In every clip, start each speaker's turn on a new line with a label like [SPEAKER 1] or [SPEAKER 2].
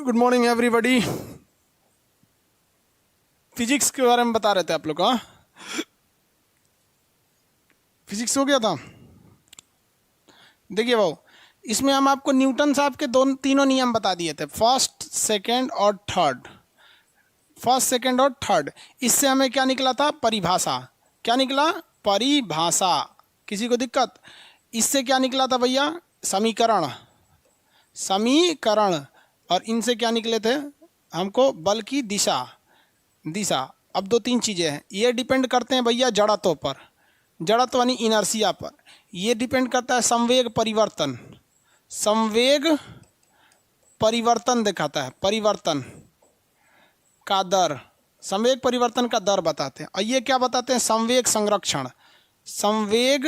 [SPEAKER 1] Good morning everybody. Physics के बारे में बता रहे थे आप लोग। हाँ, फिजिक्स हो गया था। देखिए भाऊ, इसमें हम आपको न्यूटन साहब के तीनों नियम बता दिए थे, फर्स्ट सेकंड और थर्ड। फर्स्ट सेकंड और थर्ड, इससे हमें क्या निकला था? परिभाषा। क्या निकला? परिभाषा। किसी को दिक्कत? इससे क्या निकला था भैया? समीकरण। समीकरण। और इनसे क्या निकले थे हमको? बल की दिशा। दिशा। अब दो तीन चीज़ें हैं, ये डिपेंड करते हैं भैया जड़त्व पर, जड़त्व यानी इनर्शिया पर। ये डिपेंड करता है संवेग परिवर्तन। संवेग परिवर्तन दिखाता है, परिवर्तन का दर, संवेग परिवर्तन का दर बताते हैं। और ये क्या बताते हैं? संवेग संरक्षण। संवेग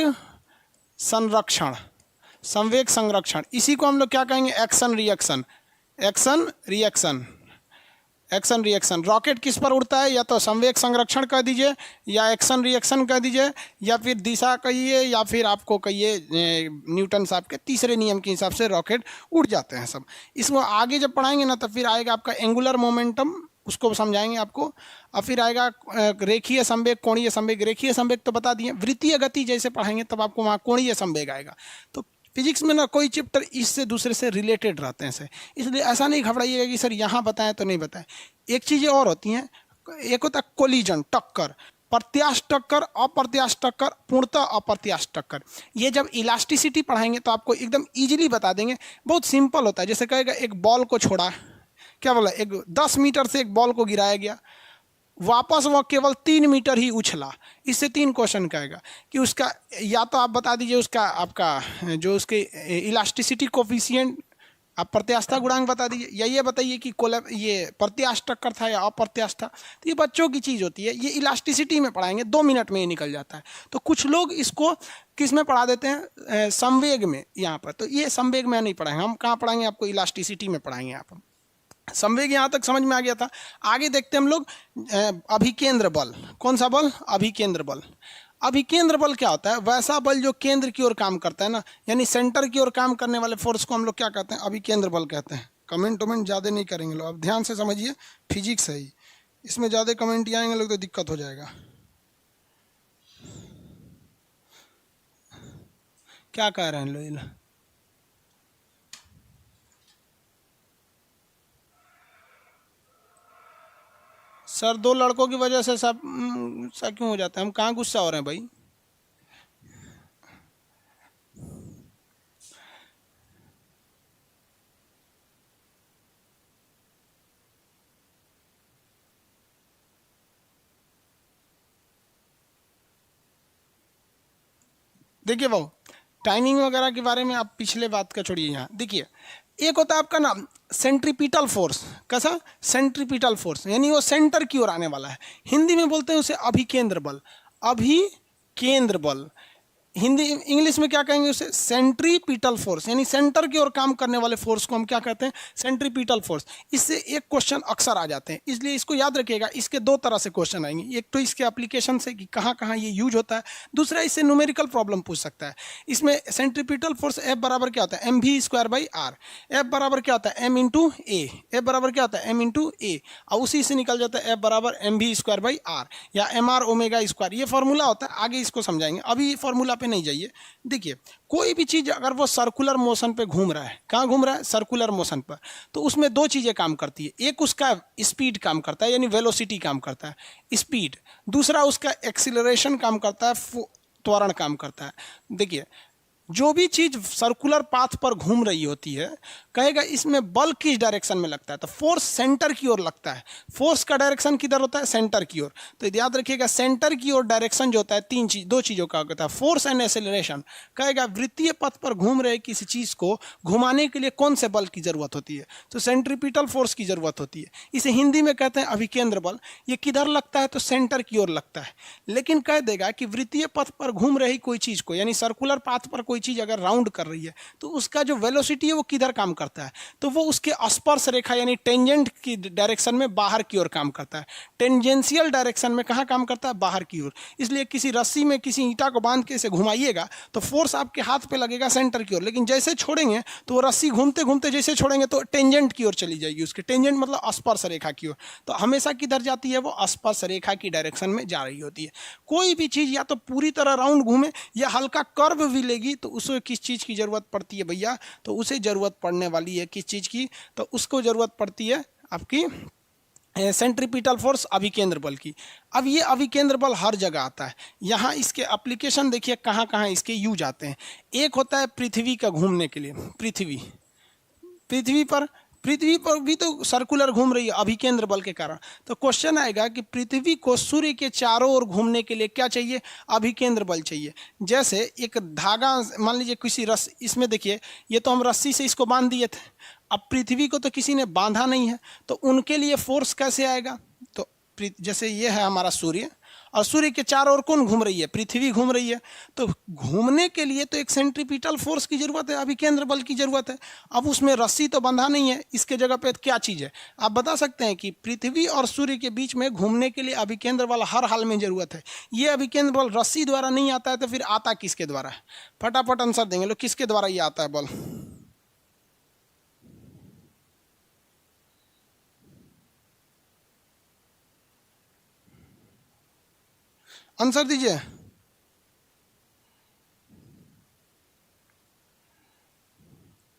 [SPEAKER 1] संरक्षण, संवेग संरक्षण। इसी को हम लोग क्या कहेंगे? Action reaction. Action reaction, action reaction. Rocket किस पर उड़ता है? या तो संवेग संरक्षण कह दीजिए, या एक्शन रिएक्शन कह दीजिए, या फिर दिशा कहिए, या फिर आपको कहिए न्यूटन साहब के तीसरे नियम के हिसाब से रॉकेट उड़ जाते हैं सब। इसको आगे जब पढ़ाएंगे ना तो फिर आएगा आपका एंगुलर मोमेंटम, उसको समझाएंगे आपको। और फिर आएगा रेखीय संवेग, कोणीय संवेग। रेखीय संवेग तो बता दिए, वृत्तीय गति जैसे पढ़ाएंगे तब आपको वहाँ कोणीय संवेग आएगा। तो फिजिक्स में ना कोई चैप्टर इससे दूसरे से रिलेटेड रहते हैं सर, इसलिए ऐसा नहीं घबराइएगा कि सर यहाँ बताएं तो नहीं बताएं। एक चीज़ें और होती हैं, एक होता है कोलिजन, टक्कर, प्रत्यास्थ टक्कर, अप्रत्यास्थ टक्कर, पूर्णतः अप्रत्यास्थ टक्कर। ये जब इलास्टिसिटी पढ़ाएंगे तो आपको एकदम ईजिली बता देंगे। बहुत सिंपल होता है, जैसे कहेगा एक बॉल को छोड़ा, क्या बोला, एक 10 मीटर से एक बॉल को गिराया गया, वापस वह केवल 3 मीटर ही उछला। इससे 3 क्वेश्चन कहेगा कि उसका, या तो आप बता दीजिए उसका आपका जो उसके इलास्टिसिटी कोफिशिएंट, आप प्रत्यास्थता गुणांक बता दीजिए, या ये बताइए कि ये प्रत्यास्थ टक्कर था या अप्रत्यास्थ था। तो ये बच्चों की चीज़ होती है, ये इलास्टिसिटी में पढ़ाएंगे, 2 मिनट में ये निकल जाता है। तो कुछ लोग इसको किस में पढ़ा देते हैं? संवेग में यहाँ पर। तो ये संवेग में नहीं पढ़ाएंगे, हम कहाँ पढ़ाएंगे? आपको इलास्टिसिटी में पढ़ाएंगे। आप संवेग यहाँ तक समझ में आ गया था। आगे देखते हैं हम लोग अभिकेंद्र बल। कौन सा बल? अभिकेंद्र बल। अभिकेंद्र बल क्या होता है? वैसा बल जो केंद्र की ओर काम करता है ना, यानी सेंटर की ओर काम करने वाले फोर्स को हम लोग क्या कहते हैं? अभिकेंद्र बल कहते हैं। कमेंट वमेंट ज़्यादा नहीं करेंगे लोग, अब ध्यान से समझिए, फिजिक्स है ही, इसमें ज़्यादा कमेंट आएंगे लोग तो दिक्कत हो जाएगा। क्या कह रहे हैं लोग? सर 2 लड़कों की वजह से सब सा क्यों हो जाता है? हम कहाँ गुस्सा हो रहे हैं भाई? देखिए भाऊ, टाइमिंग वगैरह के बारे में आप पिछले बात का छोड़िए। यहाँ देखिए, एक होता है आपका ना सेंट्रीपिटल फोर्स। कैसा? सेंट्रीपिटल फोर्स, यानी वो सेंटर की ओर आने वाला है। हिंदी में बोलते हैं उसे अभिकेंद्र बल। अभिकेंद्र बल, हिंदी इंग्लिश में क्या कहेंगे उसे? सेंट्रीपिटल फोर्स, यानी सेंटर की ओर काम करने वाले फोर्स को हम क्या कहते हैं? Centripetal force. इससे एक क्वेश्चन अक्सर आ जाते हैं, इसलिए इसको याद रखिएगा। इसके 2 तरह से क्वेश्चन आएंगे, एक तो इसके एप्लीकेशन से कि कहाँ कहाँ ये यूज होता है, दूसरा इससे न्यूमेरिकल प्रॉब्लम पूछ सकता है। इसमें सेंट्रीपिटल फोर्स F बराबर क्या होता है? mv²/r। F बराबर क्या होता है? m इंटू ए। F बराबर क्या होता है? m इंटू ए। और उसी से निकल जाता है F बराबर mv²/r या mr⍵²। ये फॉर्मूला होता है, आगे इसको समझाएंगे, अभी फॉर्मूला पे नहीं जाइए। देखिए, कोई भी चीज अगर वो सर्कुलर मोशन पे घूम रहा है, कहाँ घूम रहा है? सर्कुलर मोशन पर, तो उसमें 2 चीजें काम करती है। एक उसका स्पीड काम करता है, यानी वेलोसिटी काम करता है, स्पीड। दूसरा उसका एक्सीलरेशन काम करता है, त्वरण काम करता है। देखिए, जो भी चीज सर्कुलर पाथ पर घूम रही होती है, कहेगा इसमें बल किस डायरेक्शन में लगता है? तो फोर्स सेंटर की ओर लगता है। फोर्स का डायरेक्शन किधर होता है? सेंटर की ओर। तो याद रखिएगा, सेंटर की ओर डायरेक्शन जो होता है 2 चीज़ों का होता है, फोर्स एंड एक्सेलरेशन। कहेगा वृत्तीय पथ पर घूम रहे किसी चीज़ को घुमाने के लिए कौन से बल की जरूरत होती है? तो सेंट्रीपिटल फोर्स की जरूरत होती है। इसे हिंदी में कहते हैं अभिकेंद्र बल। ये किधर लगता है? तो सेंटर की ओर लगता है। लेकिन कह देगा कि वृत्तीय पथ पर घूम रही कोई चीज़ को, यानी सर्कुलर पाथ पर कोई कोई चीज़ अगर राउंड कर रही है तो उसका जो वेलोसिटी है वो किधर काम करता है, तो वो उसके स्पर्श रेखा यानी टेंजेंट की डायरेक्शन में बाहर की ओर काम करता है। टेंजेंशियल डायरेक्शन में कहाँ काम करता है, बाहर की ओर। इसलिए किसी रस्सी में किसी ईंटा को बांध के इसे घुमाइएगा तो फोर्स आपके हाथ पे लगेगा सेंटर की ओर, लेकिन जैसे छोड़ेंगे तो वो रस्सी घूमते घूमते जैसे छोड़ेंगे तो टेंजेंट की ओर चली जाएगी, उसके टेंजेंट मतलब स्पर्श रेखा की ओर। तो हमेशा किधर जाती है, वो स्पर्श रेखा की डायरेक्शन में जा रही होती है। कोई भी चीज़ या तो पूरी तरह राउंड घूमे या हल्का कर्व भी लेगी तो उसे किस चीज़ की ज़रूरत पड़ती है भैया, तो उसे ज़रूरत पड़ने वाली है किस चीज़ की, तो उसको ज़रूरत पड़ती है आपकी सेंट्रीपिटल फोर्स, अभिकेंद्र बल की। अब ये अभिकेंद्र बल हर जगह आता है। यहाँ इसके एप्लीकेशन देखिए कहाँ कहाँ इसके यूज आते हैं। एक होता है पृथ्वी का घूमने के लिए, पृथ्वी पर भी तो सर्कुलर घूम रही है अभिकेंद्र बल के कारण। तो क्वेश्चन आएगा कि पृथ्वी को सूर्य के चारों ओर घूमने के लिए क्या चाहिए, अभिकेंद्र बल चाहिए। जैसे एक धागा मान लीजिए किसी रस्सी, इसमें देखिए ये तो हम रस्सी से इसको बांध दिए थे, अब पृथ्वी को तो किसी ने बांधा नहीं है, तो उनके लिए फोर्स कैसे आएगा, तो जैसे ये है हमारा सूर्य और सूर्य के चारों ओर कौन घूम रही है, पृथ्वी घूम रही है। तो घूमने के लिए तो एक सेंट्रीपिटल फोर्स की जरूरत है, अभिकेंद्र बल की जरूरत है। अब उसमें रस्सी तो बंधा नहीं है, इसके जगह पे क्या चीज़ है, आप बता सकते हैं कि पृथ्वी और सूर्य के बीच में घूमने के लिए अभिकेंद्र बल हर हाल में जरूरत है। ये अभिकेंद्र बल रस्सी द्वारा नहीं आता है तो फिर आता किसके द्वारा है, फटाफट आंसर देंगे लोग, किसके द्वारा ये आता है बल, आंसर दीजिए।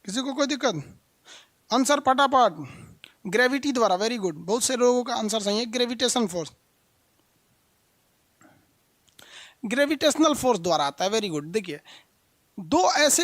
[SPEAKER 1] किसी को कोई दिक्कत, आंसर फटाफट, ग्रेविटी द्वारा, वेरी गुड, बहुत से लोगों का आंसर सही है, ग्रेविटेशन फोर्स, ग्रेविटेशनल फोर्स द्वारा आता है, वेरी गुड। देखिए दो ऐसे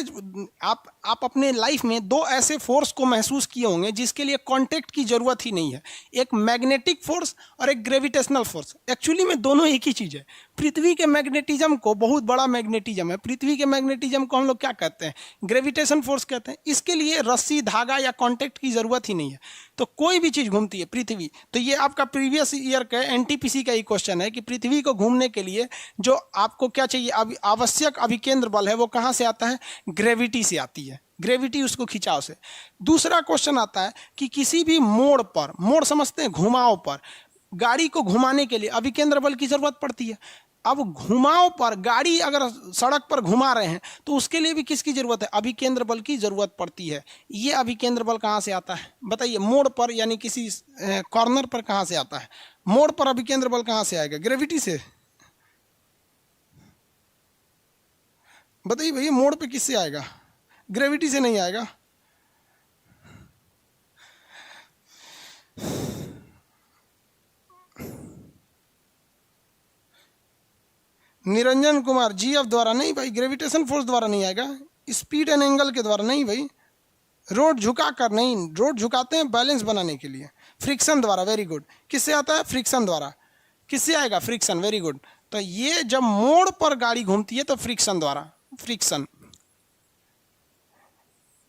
[SPEAKER 1] आप अपने लाइफ में दो ऐसे फोर्स को महसूस किए होंगे जिसके लिए कांटेक्ट की जरूरत ही नहीं है, एक मैग्नेटिक फोर्स और एक ग्रेविटेशनल फोर्स। एक्चुअली में दोनों एक ही चीज़ है। पृथ्वी के मैग्नेटिज्म को, बहुत बड़ा मैग्नेटिज्म है, पृथ्वी के मैग्नेटिज्म को हम लोग क्या कहते हैं, ग्रेविटेशन फोर्स कहते हैं। इसके लिए रस्सी, धागा या कॉन्टैक्ट की जरूरत ही नहीं है। तो कोई भी चीज़ घूमती है पृथ्वी, तो ये आपका प्रीवियस ईयर का एनटीपीसी का ही क्वेश्चन है कि पृथ्वी को घूमने के लिए जो आपको क्या चाहिए, आवश्यक अभिकेंद्र बल है वो कहाँ से आता है, ग्रेविटी से आती है, ग्रेविटी उसको खिंचाव से। दूसरा क्वेश्चन आता है कि किसी भी मोड़ पर, मोड़ समझते हैं, घुमाव पर, गाड़ी को घुमाने के लिए अभिकेंद्र बल की जरूरत पड़ती है। अब घुमाव पर गाड़ी अगर सड़क पर घुमा रहे हैं तो उसके लिए भी किसकी जरूरत है, अभिकेंद्र बल की जरूरत पड़ती है। ये अभिकेंद्र बल कहाँ से आता है बताइए, मोड़ पर यानी किसी कॉर्नर पर कहाँ से आता है, मोड़ पर अभिकेंद्र बल कहाँ से आएगा, ग्रेविटी से। बताइए भैया मोड़ पे किससे आएगा, ग्रेविटी से नहीं आएगा। निरंजन कुमार, जीएफ द्वारा नहीं भाई, ग्रेविटेशन फोर्स द्वारा नहीं आएगा, स्पीड एंड एंगल के द्वारा नहीं भाई, रोड झुका कर नहीं, रोड झुकाते हैं बैलेंस बनाने के लिए, फ्रिक्शन द्वारा, वेरी गुड। किससे आता है, फ्रिक्शन द्वारा। किससे आएगा, फ्रिक्शन, वेरी गुड। तो ये जब मोड़ पर गाड़ी घूमती है तो फ्रिक्शन द्वारा, फ्रिक्शन।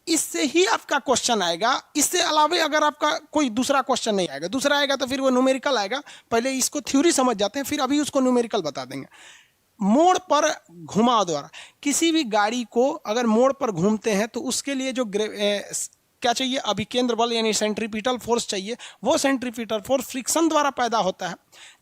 [SPEAKER 1] इससे ही आपका क्वेश्चन आएगा, इससे अलावा अगर आपका कोई दूसरा क्वेश्चन नहीं आएगा, दूसरा आएगा तो फिर वो न्यूमेरिकल आएगा। पहले इसको थ्योरी समझ जाते हैं, फिर अभी उसको न्यूमेरिकल बता देंगे। मोड़ पर घुमाव द्वारा किसी भी गाड़ी को अगर मोड़ पर घूमते हैं तो उसके लिए जो क्या चाहिए, अभिकेंद्र बल यानी सेंट्रीपिटल फोर्स चाहिए। वो सेंट्रीपिटल फोर्स फ्रिक्शन द्वारा पैदा होता है,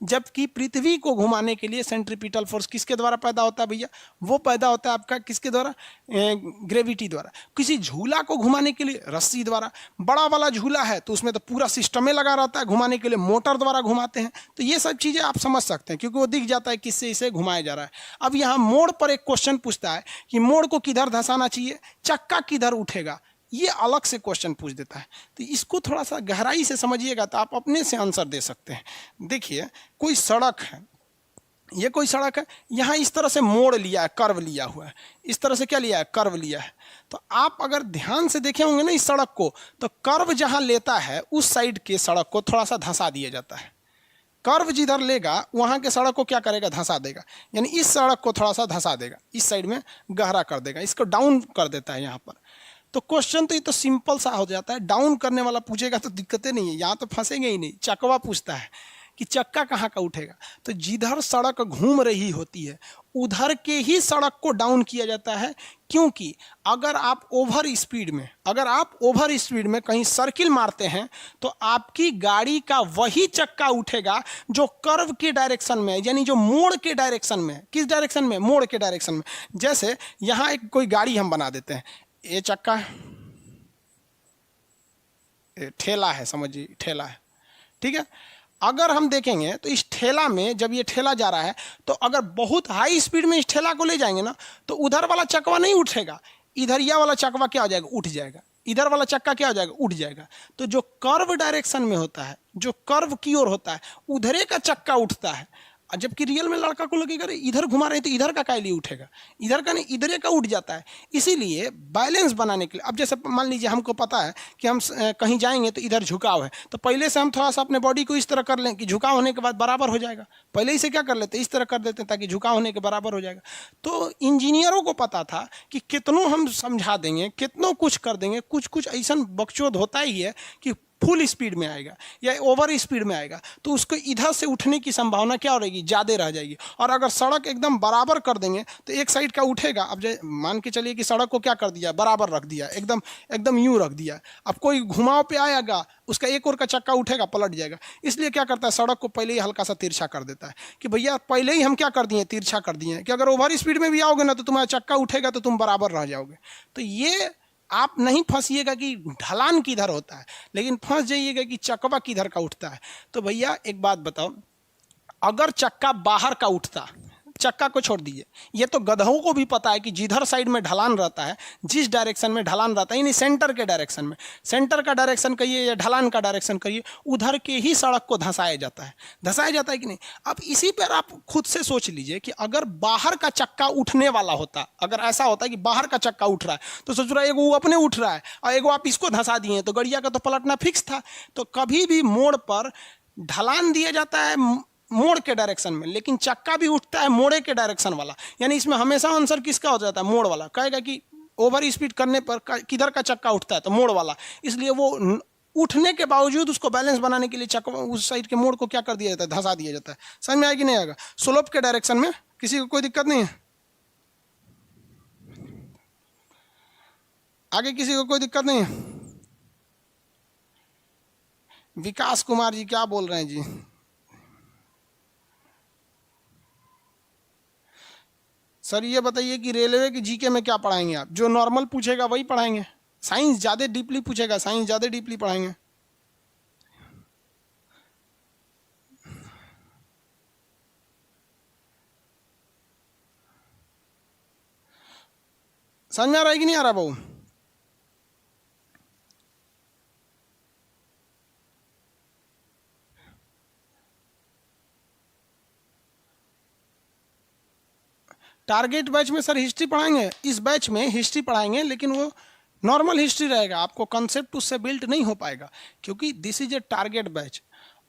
[SPEAKER 1] जबकि पृथ्वी को घुमाने के लिए सेंट्रीपिटल फोर्स किसके द्वारा पैदा होता है भैया, वो पैदा होता है आपका किसके द्वारा, ग्रेविटी द्वारा। किसी झूला को घुमाने के लिए रस्सी द्वारा, बड़ा वाला झूला है तो उसमें तो पूरा सिस्टमे लगा रहता है, घुमाने के लिए मोटर द्वारा घुमाते हैं। तो ये सब चीज़ें आप समझ सकते हैं क्योंकि वो दिख जाता है किससे इसे घुमाया जा रहा है। अब यहाँ मोड़ पर एक क्वेश्चन पूछता है कि मोड़ को किधर धंसाना चाहिए, चक्का किधर उठेगा, ये अलग से क्वेश्चन पूछ देता है। तो इसको थोड़ा सा गहराई से समझिएगा तो आप अपने से आंसर दे सकते हैं। देखिए कोई सड़क है, ये कोई सड़क है, यहाँ इस तरह से मोड़ लिया है, कर्व लिया हुआ है, इस तरह से क्या लिया है, कर्व लिया है। तो आप अगर ध्यान से देखे होंगे ना इस सड़क को, तो कर्व जहाँ लेता है उस साइड के सड़क को थोड़ा सा धंसा दिया जाता है। कर्व जिधर लेगा वहाँ के सड़क को क्या करेगा, धंसा देगा, यानी इस सड़क को थोड़ा सा धंसा देगा, इस साइड में गहरा कर देगा, इसको डाउन कर देता है यहाँ पर। तो क्वेश्चन तो ये तो सिंपल सा हो जाता है, डाउन करने वाला पूछेगा तो दिक्कतें नहीं है, यहाँ तो फंसेंगे ही नहीं। चकवा पूछता है कि चक्का कहाँ का उठेगा, तो जिधर सड़क घूम रही होती है उधर के ही सड़क को डाउन किया जाता है। क्योंकि अगर आप ओवर स्पीड में कहीं सर्किल मारते हैं तो आपकी गाड़ी का वही चक्का उठेगा जो कर्व के डायरेक्शन में है, यानी जो मोड़ के डायरेक्शन में है। किस डायरेक्शन में? मोड़ के डायरेक्शन में। जैसे यहां एक कोई गाड़ी हम बना देते हैं, ये चक्का है, ठेला है, समझिए ठेला है, ठीक है। अगर हम देखेंगे तो इस ठेला में जब ये ठेला जा रहा है तो अगर बहुत हाई स्पीड में इस ठेला को ले जाएंगे ना तो उधर वाला चक्का नहीं उठेगा, इधर यह वाला चक्का क्या हो जाएगा? उठ जाएगा। इधर वाला चक्का क्या हो जाएगा? उठ जाएगा। तो जो कर्व डायरेक्शन में होता है, जो कर्व की ओर होता है, उधरे का चक्का उठता है। जबकि रियल में लड़का को लगेगा अरे इधर घुमा रहे हैं तो इधर का लिए उठेगा, इधर का नहीं, इधर का उठ जाता है। इसीलिए बैलेंस बनाने के लिए, अब जैसे मान लीजिए हमको पता है कि हम कहीं जाएंगे तो इधर झुकाव है, तो पहले से हम थोड़ा सा अपने बॉडी को इस तरह कर लें कि झुकाव होने के बाद बराबर हो जाएगा। पहले ही से क्या कर लेते हैं? इस तरह कर देते हैं ताकि झुकाव होने के बराबर हो जाएगा। तो इंजीनियरों को पता था कि कितनों हम समझा देंगे, कितनों कुछ कर देंगे, कुछ कुछ ऐसा बकचोद होता ही है कि फुल स्पीड में आएगा या ओवर स्पीड में आएगा तो उसको इधर से उठने की संभावना क्या हो रहेगी? ज़्यादा रह जाएगी। और अगर सड़क एकदम बराबर कर देंगे तो एक साइड का उठेगा। अब मान के चलिए कि सड़क को क्या कर दिया? बराबर रख दिया, एकदम एकदम यूं रख दिया। अब कोई घुमाव पे आएगा, उसका एक और का चक्का उठेगा, पलट जाएगा। इसलिए क्या करता है? सड़क को पहले ही हल्का सा तिरछा कर देता है कि भैया पहले ही हम क्या कर दिए? तिरछा कर दिए कि अगर ओवर स्पीड में भी आओगे ना तो तुम्हारा चक्का उठेगा तो तुम बराबर रह जाओगे। तो ये आप नहीं फंसिएगा कि ढलान किधर होता है, लेकिन फंस जाइएगा कि चक्का किधर का उठता है। तो भैया एक बात बताओ, अगर चक्का बाहर का उठता, चक्का को छोड़ दीजिए, ये तो गधों को भी पता है कि जिधर साइड में ढलान रहता है, जिस डायरेक्शन में ढलान रहता है, यानी सेंटर के डायरेक्शन में, सेंटर का डायरेक्शन कहिए या ढलान का डायरेक्शन कहिए, उधर के ही सड़क को धंसाया जाता है। धंसाया जाता है कि नहीं? अब इसी पर आप खुद से सोच लीजिए कि अगर बाहर का चक्का उठने वाला होता, अगर ऐसा होता है कि बाहर का चक्का उठ रहा है तो सोच रहा है एगो अपने उठ रहा है और एगो आप इसको धंसा दिए, तो गड़िया का तो पलटना फिक्स था। तो कभी भी मोड़ पर ढलान दिया जाता है मोड़ के डायरेक्शन में, लेकिन चक्का भी उठता है मोड़े के डायरेक्शन वाला। यानी इसमें हमेशा आंसर किसका हो जाता है? मोड़ वाला। कहेगा कि ओवर स्पीड करने पर किधर का चक्का उठता है? तो मोड़ वाला। इसलिए वो उठने के बावजूद उसको बैलेंस बनाने के लिए चक्का उस साइड के मोड़ को क्या कर दिया जाता है? धंसा दिया जाता है। समझ में आएगा कि नहीं आएगा? स्लोप के डायरेक्शन में किसी को कोई दिक्कत नहीं है? आगे किसी को कोई दिक्कत नहीं है? विकास कुमार जी क्या बोल रहे हैं जी? सर ये बताइए कि रेलवे की जीके में क्या पढ़ाएंगे आप? जो नॉर्मल पूछेगा वही पढ़ाएंगे? साइंस ज़्यादा डीपली पूछेगा, साइंस ज़्यादा डीपली पढ़ाएंगे? समझ में आ रहा है कि नहीं आ रहा बहू? टारगेट बैच में सर हिस्ट्री पढ़ाएंगे, इस बैच में हिस्ट्री पढ़ाएंगे, लेकिन वो नॉर्मल हिस्ट्री रहेगा। आपको कंसेप्ट उससे बिल्ट नहीं हो पाएगा क्योंकि this is a target batch.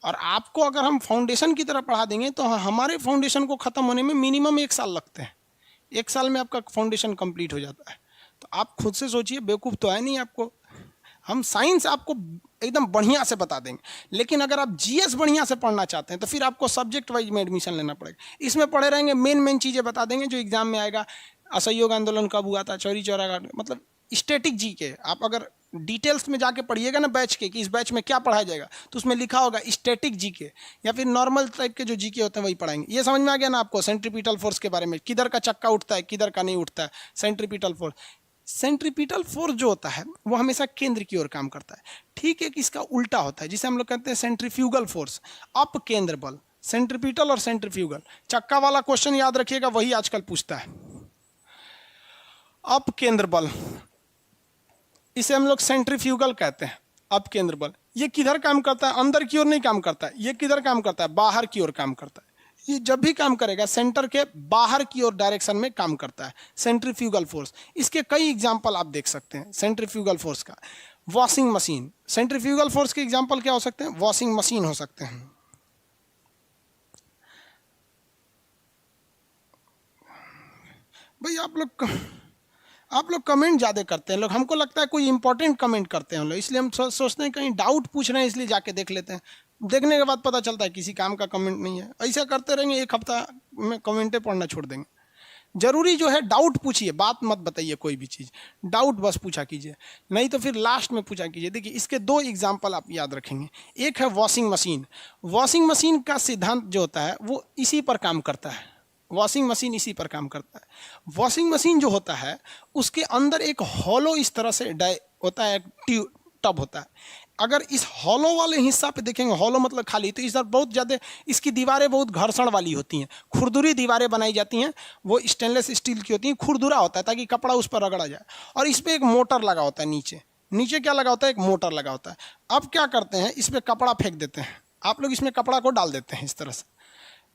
[SPEAKER 1] और आपको अगर हम फाउंडेशन की तरह पढ़ा देंगे तो हमारे फाउंडेशन को ख़त्म होने में मिनिमम 1 साल लगते हैं। 1 साल में आपका फाउंडेशन कंप्लीट हो जाता है। तो आप खुद से सोचिए, बेवकूफ़ तो है नहीं आपको। हम साइंस आपको एकदम बढ़िया से बता देंगे, लेकिन अगर आप जीएस बढ़िया से पढ़ना चाहते हैं तो फिर आपको सब्जेक्ट वाइज में एडमिशन लेना पड़ेगा। इसमें पढ़े रहेंगे, मेन चीज़ें बता देंगे जो एग्जाम में आएगा। असहयोग आंदोलन कब हुआ था, चौरी चौरा घाट, मतलब स्टैटिक जी के। आप अगर डिटेल्स में जाके पढ़िएगा ना बैच के कि इस बैच में क्या पढ़ाया जाएगा, तो उसमें लिखा होगा स्टैटिक जी के या फिर नॉर्मल टाइप के जो जी के होते हैं वही पढ़ाएंगे। ये समझ में आ गया ना आपको? सेंट्रीपिटल फोर्स के बारे में, किधर का चक्का उठता है किधर का नहीं उठता है। सेंट्रीपिटल फोर्स, सेंट्रीपिटल फोर्स जो होता है वो हमेशा केंद्र की ओर काम करता है। ठीक है कि इसका उल्टा होता है जिसे हम लोग कहते हैं सेंट्रीफ्यूगल फोर्स, अप केंद्र बल। सेंट्रीपिटल और सेंट्रीफ्यूगल, चक्का वाला क्वेश्चन याद रखिएगा, वही आजकल पूछता है। अप केंद्र बल, इसे हम लोग सेंट्रीफ्यूगल कहते हैं। अप केंद्र बल ये किधर काम करता है? अंदर की ओर नहीं काम करता है। ये किधर काम करता है? बाहर की ओर काम करता है। ये जब भी काम करेगा सेंटर के बाहर की ओर डायरेक्शन में काम करता है, सेंट्रीफ्यूगल फोर्स। इसके कई एग्जांपल आप देख सकते हैं सेंट्रीफ्यूगल फोर्स का। वॉशिंग मशीन, सेंट्रीफ्यूगल फोर्स के एग्जांपल क्या हो सकते हैं? वॉशिंग मशीन हो सकते हैं। भाई आप लोग आप लोग कमेंट ज़्यादा करते हैं लोग, हमको लगता है कोई इंपॉर्टेंट कमेंट करते हैं हम लोग, इसलिए हम सोचते हैं कहीं डाउट पूछ रहे हैं इसलिए जाके देख लेते हैं। देखने के बाद पता चलता है किसी काम का कमेंट नहीं है। ऐसा करते रहेंगे एक हफ्ता में कमेंटें पढ़ना छोड़ देंगे। जरूरी जो है डाउट पूछिए, बात मत बताइए कोई भी चीज़, डाउट बस पूछा कीजिए, नहीं तो फिर लास्ट में पूछा कीजिए। देखिए इसके दो एग्जाम्पल आप याद रखेंगे। एक है वॉशिंग मशीन। वॉशिंग मशीन का सिद्धांत जो होता है वो इसी पर काम करता है। वॉशिंग मशीन इसी पर काम करता है। वॉशिंग मशीन जो होता है उसके अंदर एक हॉलो इस तरह से होता है, टब होता है। अगर इस हॉलो वाले हिस्सा पे देखेंगे, हॉलो मतलब खाली, तो इस तरह बहुत ज़्यादा इसकी दीवारें बहुत घर्षण वाली होती हैं, खुरदुरी दीवारें बनाई जाती हैं। वो स्टेनलेस स्टील की होती हैं, खुरदुरा होता है ताकि कपड़ा उस पर रगड़ा जाए। और इस पर एक मोटर लगा होता है, नीचे नीचे क्या लगा होता है, एक मोटर लगा होता है। अब क्या करते हैं, इस पर कपड़ा फेंक देते हैं। आप लोग इसमें कपड़ा को डाल देते हैं इस तरह से।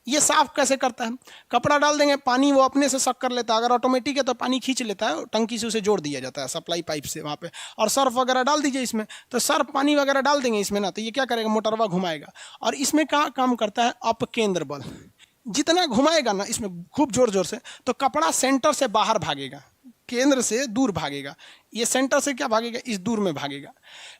[SPEAKER 1] ये साफ कैसे करता है, कपड़ा डाल देंगे, पानी वो अपने से सक कर लेता है। अगर ऑटोमेटिक है तो पानी खींच लेता है, टंकी से उसे जोड़ दिया जाता है सप्लाई पाइप से वहाँ पे। और सर्फ वगैरह डाल दीजिए इसमें, तो सर्फ पानी वगैरह डाल देंगे इसमें ना, तो ये क्या करेगा, मोटरवा घुमाएगा। और इसमें क्या काम करता है, अपकेंद्र बल। जितना घुमाएगा ना इसमें खूब जोर जोर से, तो कपड़ा सेंटर से बाहर भागेगा, केंद्र से दूर भागेगा। ये सेंटर से क्या भागेगा, इस दूर में भागेगा।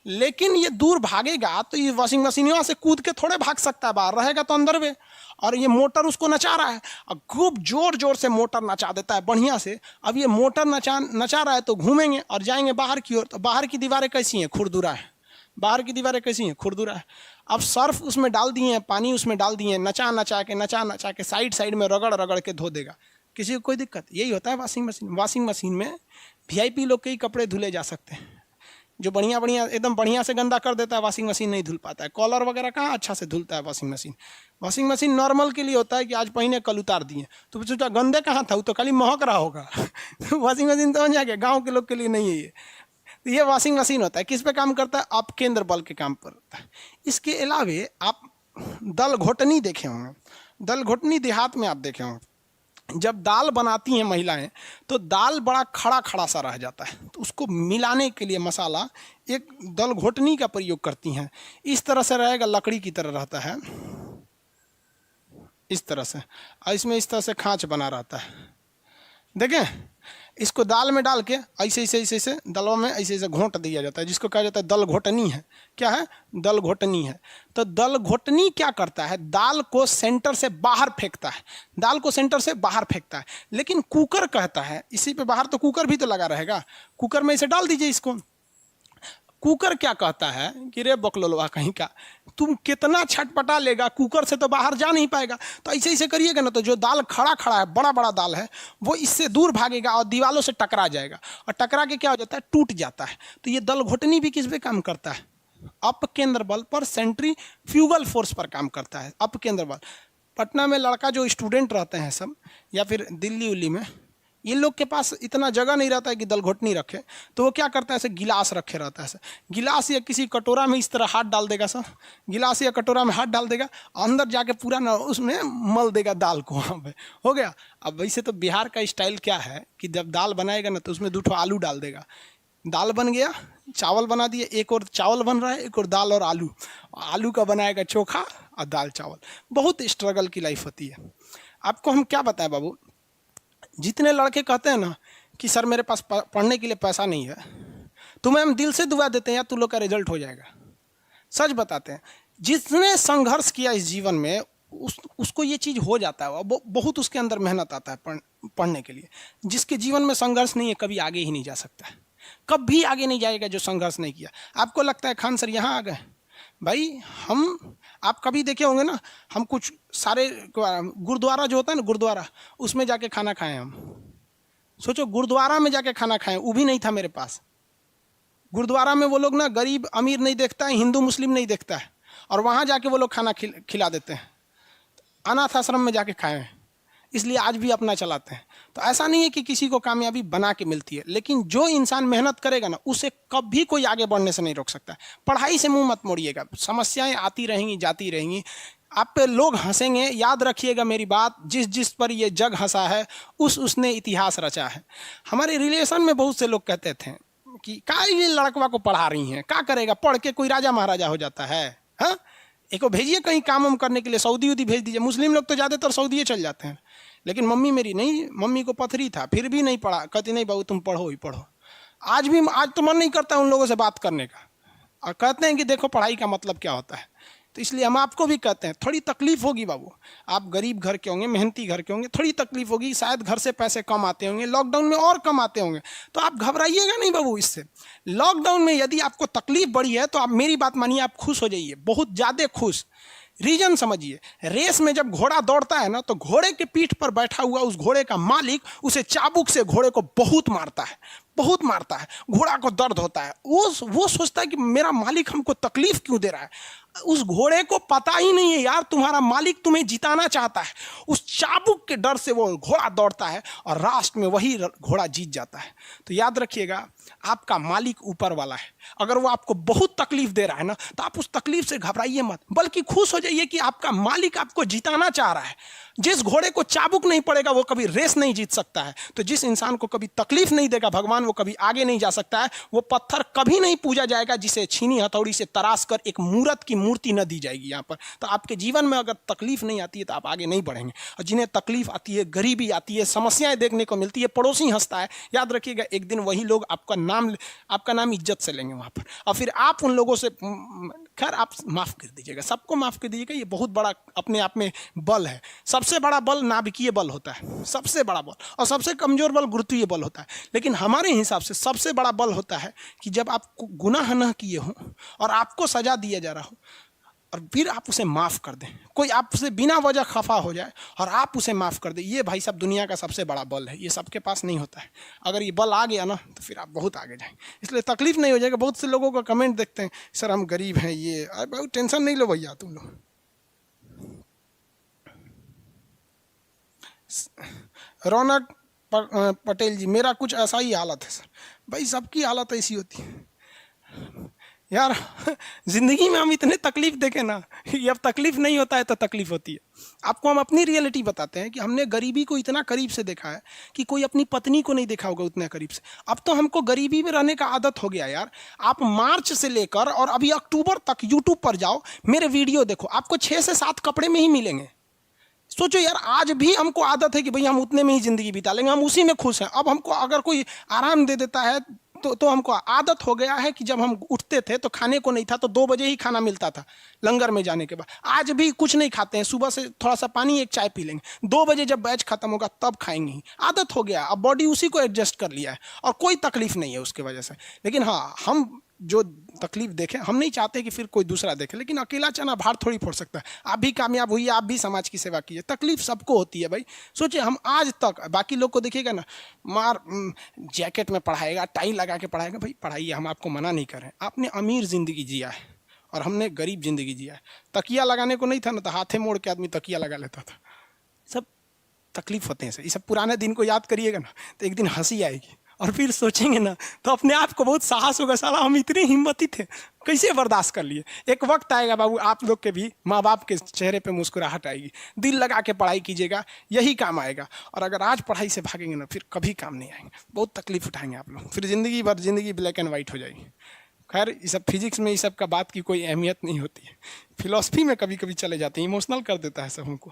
[SPEAKER 1] लेकिन ये दूर भागेगा तो ये वॉशिंग मशीन यहाँ से कूद के थोड़े भाग सकता है, बाहर रहेगा तो अंदर में। और ये मोटर उसको नचा रहा है, और खूब जोर जोर से मोटर नचा देता है बढ़िया से। अब ये मोटर नचा रहा है तो घूमेंगे और जाएंगे बाहर की ओर। तो बाहर की दीवारें कैसी हैं, खुरदुरा है। बाहर की दीवारें कैसी हैं, खुरदुरा है। अब सर्फ उसमें डाल दिए हैं, पानी उसमें डाल दिए हैं, नचा नचा के साइड साइड में रगड़ रगड़ के धो देगा, किसी को कोई दिक्कत। यही होता है वॉशिंग मशीन। वॉशिंग मशीन में वीआईपी लोग के ही कपड़े धुले जा सकते हैं। जो बढ़िया बढ़िया एकदम बढ़िया से गंदा कर देता है वॉशिंग मशीन नहीं धुल पाता है। कॉलर वगैरह कहाँ अच्छा से धुलता है washing machine. Washing machine normal के लिए होता है कि आज पहने कल उतार दिए, तो सोचा गंदे कहाँ था, वो तो खाली महक रहा होगा। वॉशिंग मशीन तो जाके गाँव के लोग के लिए नहीं है ये। तो ये वॉशिंग मशीन होता है, किस पे काम करता है, आप केंद्र बल के काम पर होता है। इसके अलावे आप दल घोटनी देखे होंगे। दल घोटनी देहात में आप देखे होंगे, जब दाल बनाती हैं महिलाएं तो दाल बड़ा खड़ा खड़ा सा रह जाता है, तो उसको मिलाने के लिए मसाला एक दल घोटनी का प्रयोग करती हैं। इस तरह से रहेगा, लकड़ी की तरह रहता है इस तरह से, और इसमें इस तरह से खांच बना रहता है। देखें, इसको दाल में डाल के ऐसे ऐसे ऐसे ऐसे दलवा में ऐसे ऐसे घोंट दिया जाता है, जिसको कहा जाता है दल घोटनी है। क्या है, दल घोटनी है। तो दल घोटनी क्या करता है, दाल को सेंटर से बाहर फेंकता है, दाल को सेंटर से बाहर फेंकता है। लेकिन कुकर कहता है इसी पे बाहर, तो कुकर भी तो लगा रहेगा, कुकर में इसे डाल दीजिए इसको। कुकर क्या कहता है कि रे बकलोलवा कहीं का, तुम कितना छटपटा लेगा, कुकर से तो बाहर जा नहीं पाएगा। तो ऐसे ऐसे करिएगा ना, तो जो दाल खड़ा खड़ा है, बड़ा बड़ा दाल है, वो इससे दूर भागेगा और दीवालों से टकरा जाएगा, और टकरा के क्या हो जाता है, टूट जाता है। तो ये दल घोटनी भी किस पे काम करता है, अपकेंद्र बल पर, सेंट्रीफ्यूगल फोर्स पर काम करता है, अपकेंद्र बल। पटना में लड़का जो स्टूडेंट रहते हैं सब, या फिर दिल्ली उल्ली में, ये लोग के पास इतना जगह नहीं रहता है कि दल घोटनी रखे, तो वो क्या करता है, ऐसे गिलास रखे रहता है। ऐसे गिलास या किसी कटोरा में इस तरह हाथ डाल देगा, सब गिलास या कटोरा में हाथ डाल देगा, अंदर जाके पूरा ना उसमें मल देगा दाल को, वहाँ पे हो गया। अब वैसे तो बिहार का स्टाइल क्या है कि जब दाल बनाएगा ना तो उसमें 2 आलू डाल देगा, दाल बन गया, चावल बना दिए, एक और चावल बन रहा है, एक और दाल और आलू, आलू का बनाएगा चोखा और दाल चावल। बहुत स्ट्रगल की लाइफ होती है। आपको हम क्या बताएं बाबू, जितने लड़के कहते हैं ना कि सर मेरे पास पढ़ने के लिए पैसा नहीं है, तुम्हें हम दिल से दुआ देते हैं यार, तुम लोग का रिजल्ट हो जाएगा। सच बताते हैं, जिसने संघर्ष किया इस जीवन में उसको ये चीज़ हो जाता है, बहुत उसके अंदर मेहनत आता है पढ़ने के लिए। जिसके जीवन में संघर्ष नहीं है कभी आगे ही नहीं जा सकता है, कभी आगे नहीं जाएगा जो संघर्ष नहीं किया। आपको लगता है खान सर यहाँ आ गए, भाई आप कभी देखे होंगे ना, हम कुछ सारे गुरुद्वारा जो होता है ना, गुरुद्वारा, उसमें जाके खाना खाएं हम। सोचो गुरुद्वारा में जाके खाना खाएं, वो भी नहीं था मेरे पास। गुरुद्वारा में वो लोग ना गरीब अमीर नहीं देखता है, हिंदू मुस्लिम नहीं देखता है, और वहाँ जाके वो लोग खाना खिला देते हैं। अनाथ आश्रम में जाके खाएं, इसलिए आज भी अपना चलाते हैं। तो ऐसा नहीं है कि किसी को कामयाबी बना के मिलती है, लेकिन जो इंसान मेहनत करेगा ना, उसे कभी कोई आगे बढ़ने से नहीं रोक सकता। पढ़ाई से मुंह मत मोड़िएगा, समस्याएं आती रहेंगी जाती रहेंगी, आप पे लोग हंसेंगे। याद रखिएगा मेरी बात, जिस जिस पर ये जग हंसा है उसने इतिहास रचा है। हमारे रिलेशन में बहुत से लोग कहते थे कि का ये लड़कवा को पढ़ा रही हैं, क्या करेगा, पढ़ के कोई राजा महाराजा हो जाता है। हाँ, एक को भेजिए कहीं काम करने के लिए, सऊदी उदी भेज दीजिए। मुस्लिम लोग तो ज़्यादातर सऊदी चल जाते हैं, लेकिन मम्मी मेरी नहीं, मम्मी को पथरी था, फिर भी नहीं पढ़ा, कहती नहीं बाबू तुम पढ़ो ही पढ़ो। आज तो मन नहीं करता उन लोगों से बात करने का, और कहते हैं कि देखो पढ़ाई का मतलब क्या होता है। तो इसलिए हम आपको भी कहते हैं थोड़ी तकलीफ होगी बाबू, आप गरीब घर के होंगे, मेहनती घर के होंगे, थोड़ी तकलीफ होगी, शायद घर से पैसे कम आते होंगे, लॉकडाउन में और कम आते होंगे, तो आप घबराइएगा नहीं बाबू इससे। लॉकडाउन में यदि आपको तकलीफ बढ़ी है तो आप मेरी बात मानिए, आप खुश हो जाइए, बहुत ज़्यादा खुश। रीजन समझिए, रेस में जब घोड़ा दौड़ता है ना, तो घोड़े के पीठ पर बैठा हुआ उस घोड़े का मालिक उसे चाबुक से घोड़े को बहुत मारता है, बहुत मारता है, घोड़ा को दर्द होता है। वो सोचता है कि मेरा मालिक हमको तकलीफ क्यों दे रहा है। उस घोड़े को पता ही नहीं है यार तुम्हारा मालिक तुम्हें जिताना चाहता है। उस चाबुक के डर से वो घोड़ा दौड़ता है और लास्ट में वही घोड़ा जीत जाता है। तो याद रखिएगा, आपका मालिक ऊपर वाला है। अगर वो आपको बहुत तकलीफ दे रहा है ना, तो आप उस तकलीफ से घबराइए मत, बल्कि खुश हो जाइए कि आपका मालिक आपको जिताना चाह रहा है। जिस घोड़े को चाबुक नहीं पड़ेगा वो कभी रेस नहीं जीत सकता है। तो जिस इंसान को कभी तकलीफ नहीं देगा भगवान, वो कभी आगे नहीं जा सकता है। वो पत्थर कभी नहीं पूजा जाएगा जिसे छीनी हथौड़ी से तराश कर एक मूर्त की मूर्ति न दी जाएगी यहाँ पर। तो आपके जीवन में अगर तकलीफ नहीं आती है तो आप आगे नहीं बढ़ेंगे। और जिन्हें तकलीफ आती है, गरीबी आती है, समस्याएं देखने को मिलती है, पड़ोसी हंसता है, याद रखिएगा एक दिन वही लोग आपका नाम इज्जत से लेंगे वहाँ पर। और फिर आप उन लोगों से, खैर आप माफ़ कर दीजिएगा, सबको माफ़ कर दीजिएगा। ये बहुत बड़ा अपने आप में बल है। सबसे बड़ा बल नाभिकीय बल होता है, सबसे बड़ा बल, और सबसे कमज़ोर बल गुरुत्वीय बल होता है। लेकिन हमारे हिसाब से सबसे बड़ा बल होता है कि जब आप गुनाह न किए हों और आपको सज़ा दिया जा रहा हो और फिर आप उसे माफ़ कर दें। कोई आपसे बिना वजह खफा हो जाए और आप उसे माफ़ कर दें, ये भाई साहब दुनिया का सबसे बड़ा बल है। ये सबके पास नहीं होता है। अगर ये बल आ गया ना तो फिर आप बहुत आगे जाएंगे। इसलिए तकलीफ नहीं हो जाएगा। बहुत से लोगों का कमेंट देखते हैं, सर हम गरीब हैं, ये, अरे बहुत टेंशन नहीं लो भैया तुम लोग। रौनक पटेल जी, मेरा कुछ ऐसा ही हालत है सर। भाई सबकी हालत ऐसी होती है यार। जिंदगी में हम इतने तकलीफ देखे ना, ये अब तकलीफ नहीं होता है तो तकलीफ होती है। आपको हम अपनी रियलिटी बताते हैं कि हमने गरीबी को इतना करीब से देखा है कि कोई अपनी पत्नी को नहीं देखा होगा उतना करीब से। अब तो हमको गरीबी में रहने का आदत हो गया यार। आप मार्च से लेकर और अभी अक्टूबर तक यूट्यूब पर जाओ, मेरे वीडियो देखो, आपको 6 से 7 कपड़े में ही मिलेंगे। सोचो यार, आज भी हमको आदत है कि भाई हम उतने में ही जिंदगी बिता लेंगे, हम उसी में खुश हैं। अब हमको अगर कोई आराम दे देता है तो हमको आदत हो गया है कि जब हम उठते थे तो खाने को नहीं था, तो 2 बजे ही खाना मिलता था लंगर में जाने के बाद। आज भी कुछ नहीं खाते हैं, सुबह से थोड़ा सा पानी, एक चाय पी लेंगे, 2 बजे जब बैच खत्म होगा तब खाएंगे ही। आदत हो गया, अब बॉडी उसी को एडजस्ट कर लिया है और कोई तकलीफ नहीं है उसके वजह से। लेकिन हाँ, हम जो तकलीफ देखें, हम नहीं चाहते कि फिर कोई दूसरा देखे, लेकिन अकेला चना भार थोड़ी फोड़ सकता है। आप भी कामयाब हुई, आप भी समाज की सेवा कीजिए। तकलीफ सबको होती है भाई। सोचिए, हम आज तक, बाकी लोग को देखिएगा ना, मार जैकेट में पढ़ाएगा, टाई लगा के पढ़ाएगा, भाई पढ़ाइए, हम आपको मना नहीं कर रहे हैं। आपने अमीर ज़िंदगी जिया है और हमने गरीब ज़िंदगी जिया है। तकिया लगाने को नहीं था ना, तो हाथे मोड़ के आदमी तकिया लगा लेता था। सब तकलीफ होते हैं सर। ये सब पुराने दिन को याद करिएगा ना तो एक दिन हंसी आएगी, और फिर सोचेंगे ना तो अपने आप को बहुत साहस होगा, साला हम इतने हिम्मती थे, कैसे बर्दाश्त कर लिए। एक वक्त आएगा बाबू, आप लोग के भी माँ बाप के चेहरे पे मुस्कुराहट आएगी। दिल लगा के पढ़ाई कीजिएगा, यही काम आएगा। और अगर आज पढ़ाई से भागेंगे ना, फिर कभी काम नहीं आएंगे, बहुत तकलीफ उठाएंगे आप लोग, फिर ज़िंदगी भर ज़िंदगी ब्लैक एंड वाइट हो जाएगी। खैर, ये सब फिजिक्स में, ये सब का बात की कोई अहमियत नहीं होती है। फिलॉसफी में कभी कभी चले जाते हैं, इमोशनल कर देता है सब हमको।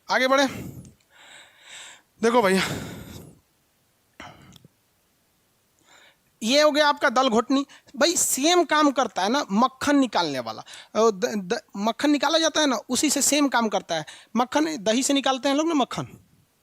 [SPEAKER 1] आगे बढ़े, देखो भैया, ये हो गया आपका दल घोटनी। भाई सेम काम करता है ना मक्खन निकालने वाला। मक्खन निकाला जाता है ना, उसी से सेम काम करता है। मक्खन दही से निकालते हैं लोग ना, मक्खन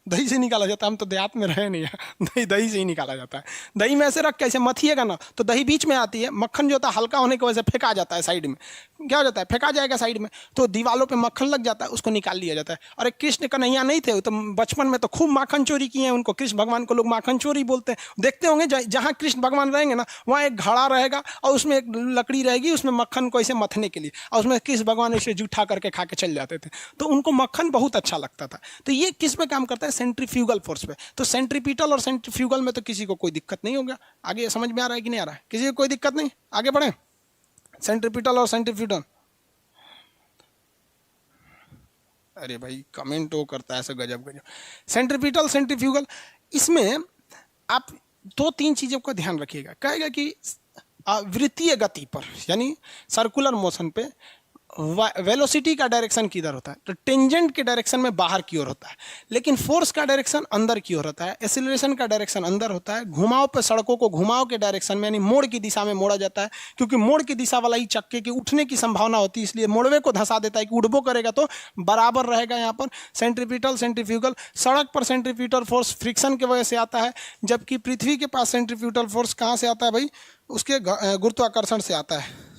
[SPEAKER 1] दही से निकाला जाता है। हम तो देहात में रहे नहीं है, दही से ही निकाला जाता है। दही में ऐसे रख के ऐसे मथिएगा ना तो दही बीच में आती है। मक्खन जो होता है हल्का होने की वजह से फेंका जाता है साइड में। क्या हो जाता है, फेंका जाएगा साइड में, तो दीवालों पे मक्खन लग जाता है, उसको निकाल लिया जाता है। अरे कृष्ण कन्हैया नहीं थे, तो बचपन में तो खूब माखन चोरी किए हैं। उनको कृष्ण भगवान को लोग माखन चोरी बोलते हैं। देखते होंगे जहाँ कृष्ण भगवान रहेंगे ना, वहाँ एक घड़ा रहेगा और उसमें एक लकड़ी रहेगी, उसमें मक्खन को ऐसे मथने के लिए, और उसमें कृष्ण भगवान ऐसे जूठा करके खा के चल जाते थे। तो उनको मक्खन बहुत अच्छा लगता था। तो ये किस पे काम करता है, सेंट्रीफ्यूगल फोर्स पे। तो सेंट्रीपिटल और सेंट्रीफ्यूगल में तो किसी को कोई दिक्कत नहीं होगा। आगे समझ में आ रहा है कि नहीं आ रहा है, किसी को कोई दिक्कत नहीं, आगे बढ़े। सेंट्रीपिटल और सेंट्रीफ्यूगल, अरे भाई कमेंट वो करता है ऐसा गजब गजब। सेंट्रीपिटल सेंट्रीफ्यूगल, इसमें आप दो तीन चीज़ों का ध्यान रखिएगा। कहेगा कि वृत्तीय गति पर यानी सर्कुलर मोशन पे वेलोसिटी का डायरेक्शन किधर होता है, तो टेंजेंट के डायरेक्शन में बाहर की ओर होता है, लेकिन फोर्स का डायरेक्शन अंदर की ओर होता है, एक्सीलरेशन का डायरेक्शन अंदर होता है। घुमाव पे सड़कों को घुमाव के डायरेक्शन में यानी मोड़ की दिशा में मोड़ा जाता है, क्योंकि मोड़ की दिशा वाला ही चक्के के उठने की संभावना होती है, इसलिए मोड़वे को धंसा देता है कि उड़बो करेगा तो बराबर रहेगा। यहाँ पर सेंट्रीपिटल सेंट्रीफ्यूगल, सड़क पर सेंट्रीपिटल फोर्स फ्रिक्शन की वजह से आता है, जबकि पृथ्वी के पास सेंट्रीफ्यूगल फोर्स कहाँ से आता है भाई, उसके गुरुत्वाकर्षण से आता है।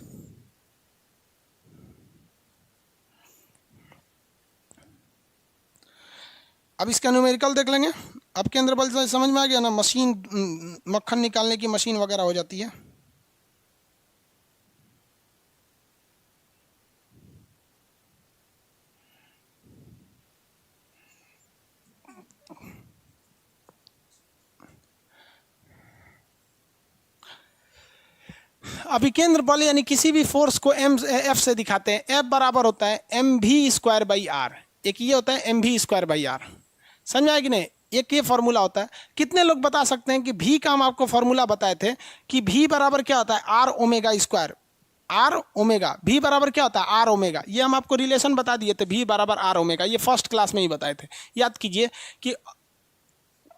[SPEAKER 1] अब इसका न्यूमेरिकल देख लेंगे। आपके अंदर बल समझ में आ गया ना, मशीन मक्खन निकालने की मशीन वगैरह हो जाती है। अभिकेंद्र बल यानी किसी भी फोर्स को एम एफ से दिखाते हैं। एफ बराबर होता है M V square by are, एक ये होता है M V square by are. समझ में आया कि नहीं, एक ये फॉर्मूला होता है। कितने लोग बता सकते हैं कि भी का हम आपको फॉर्मूला बताए थे कि भी बराबर क्या होता है, R omega square, R omega. V बराबर क्या होता है, आर ओमेगा। ये हम आपको रिलेशन बता दिए थे, भी बराबर आर ओमेगा, ये फर्स्ट क्लास में ही बताए थे। याद कीजिए कि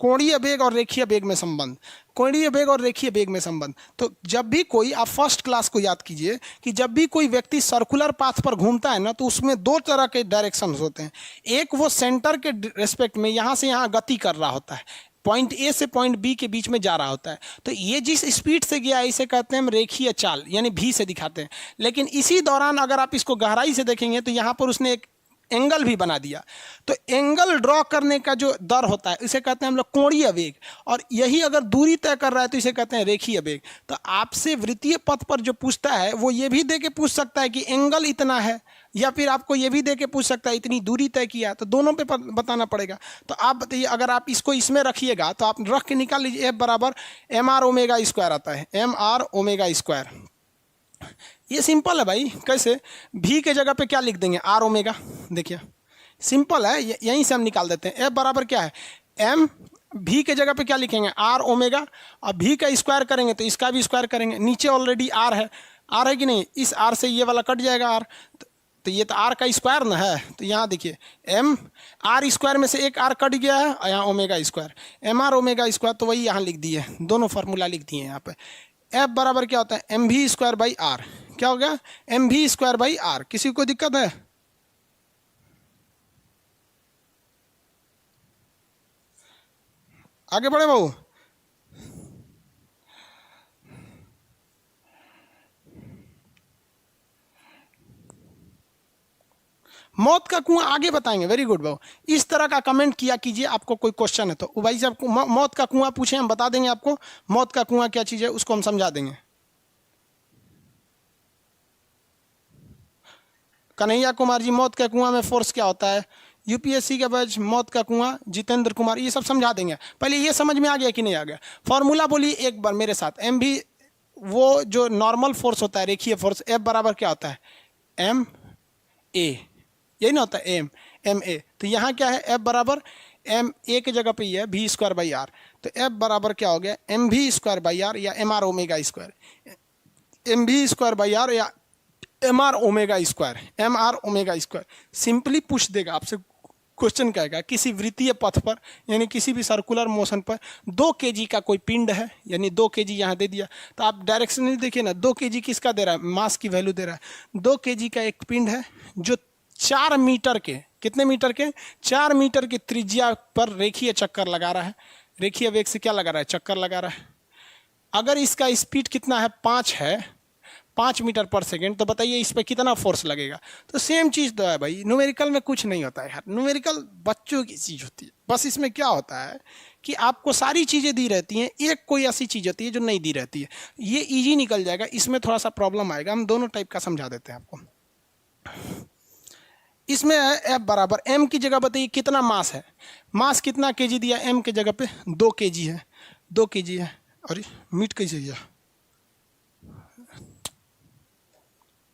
[SPEAKER 1] कोणीय वेग और रेखीय वेग में संबंध, कोणीय वेग और रेखीय वेग में संबंध। तो जब भी कोई, आप फर्स्ट क्लास को याद कीजिए कि जब भी कोई व्यक्ति सर्कुलर पाथ पर घूमता है ना, तो उसमें दो तरह के डायरेक्शंस होते हैं। एक वो सेंटर के रेस्पेक्ट में यहाँ से यहाँ गति कर रहा होता है, पॉइंट ए से पॉइंट बी के बीच में जा रहा होता है। तो ये जिस स्पीड से गया इसे कहते हैं हम रेखीय चाल, यानी भी से दिखाते हैं। लेकिन इसी दौरान अगर आप इसको गहराई से देखेंगे तो यहाँ पर उसने एक एंगल भी बना दिया। तो एंगल ड्रॉ करने का जो दर होता है इसे कहते हैं हम लोग कोणीय वेग, और यही अगर दूरी तय कर रहा है तो इसे कहते हैं रेखीय वेग। तो आपसे वृत्तीय पथ पर जो पूछता है वो ये भी दे के पूछ सकता है कि एंगल इतना है, या फिर आपको ये भी दे के पूछ सकता है इतनी दूरी तय किया, तो दोनों पे बताना पड़ेगा। तो आप बताइए, अगर आप इसको इसमें रखिएगा तो आप रख के निकाल लीजिए, एफ बराबर एम आर ओमेगा स्क्वायर आता है, एम आर ओमेगा स्क्वायर। ये सिंपल है भाई, कैसे, भी के जगह पे क्या लिख देंगे, आर ओमेगा। देखिए सिंपल है, यहीं से हम निकाल देते हैं। एफ बराबर क्या है, एम, भी के जगह पे क्या लिखेंगे, आर ओमेगा। अब भी का स्क्वायर करेंगे तो इसका भी स्क्वायर करेंगे, नीचे ऑलरेडी आर है, आर है कि नहीं, इस आर से ये वाला कट जाएगा आर, तो ये तो आर का स्क्वायर ना है। तो यहाँ देखिए एम आर स्क्वायर में से एक आर कट गया है और यहाँ omega square, M R omega square, तो वही यहाँ लिख दिए, दोनों फार्मूला लिख दिए यहाँ पे। एफ बराबर क्या होता है, M V square by are. क्या हो गया, M V square by are. किसी को दिक्कत है, आगे बढ़े बाबू। मौत का कुआं आगे बताएंगे, वेरी गुड बाबू। इस तरह का कमेंट किया कीजिए, आपको कोई क्वेश्चन है तो भाई साहब मौत का कुआं पूछे, हम बता देंगे आपको मौत का कुआं क्या चीज़ है, उसको हम समझा देंगे। कन्हैया कुमार जी, मौत का कुआं में फोर्स क्या होता है, यूपीएससी के बैच मौत का कुआं, जितेंद्र कुमार, ये सब समझा देंगे। पहले ये समझ में आ गया कि नहीं आ गया, फॉर्मूला बोलिए एक बार मेरे साथ। एम भी वो जो नॉर्मल फोर्स होता है, रेखीय फोर्स, एफ बराबर क्या होता है, एम ए, यही ना होता है, एम एम ए। तो यहाँ क्या है, एफ बराबर एम ए के जगह पे ये है भी स्क्वायर बाई आर। तो एफ बराबर क्या हो गया, M V square by R या M R omega square, M V square by R या M R omega square, M R omega square. Simply पूछ देगा आपसे, क्वेश्चन कहेगा किसी वृत्तीय पथ पर यानी किसी भी सर्कुलर मोशन पर 2 kg का कोई पिंड है, यानी 2 kg यहाँ दे दिया, तो आप डायरेक्शनली देखिए ना, 2 kg किसका दे रहा है, मास की वैल्यू दे रहा है। 2 kg का एक पिंड है जो 4 मीटर के, कितने मीटर के, 4 मीटर की त्रिज्या पर रेखीय चक्कर लगा रहा है। रेखीय वेग से क्या लगा रहा है, चक्कर लगा रहा है। अगर इसका स्पीड कितना है, 5 है, 5 मीटर पर सेकेंड, तो बताइए इस पर कितना फोर्स लगेगा। तो सेम चीज़ तो है भाई, न्यूमेरिकल में कुछ नहीं होता है यार, न्यूमेरिकल बच्चों की चीज़ होती है। बस इसमें क्या होता है कि आपको सारी चीज़ें दी रहती हैं, एक कोई ऐसी चीज़ होती है जो नहीं दी रहती है। ये इजी निकल जाएगा, इसमें थोड़ा सा प्रॉब्लम आएगा, हम दोनों टाइप का समझा देते हैं आपको। इसमें है एफ बराबर, एम की जगह बताइए कितना मास है, मास कितना केजी दिया, एम के जगह पे 2 kg है, 2 kg है। अरे मीट कैसे दिया,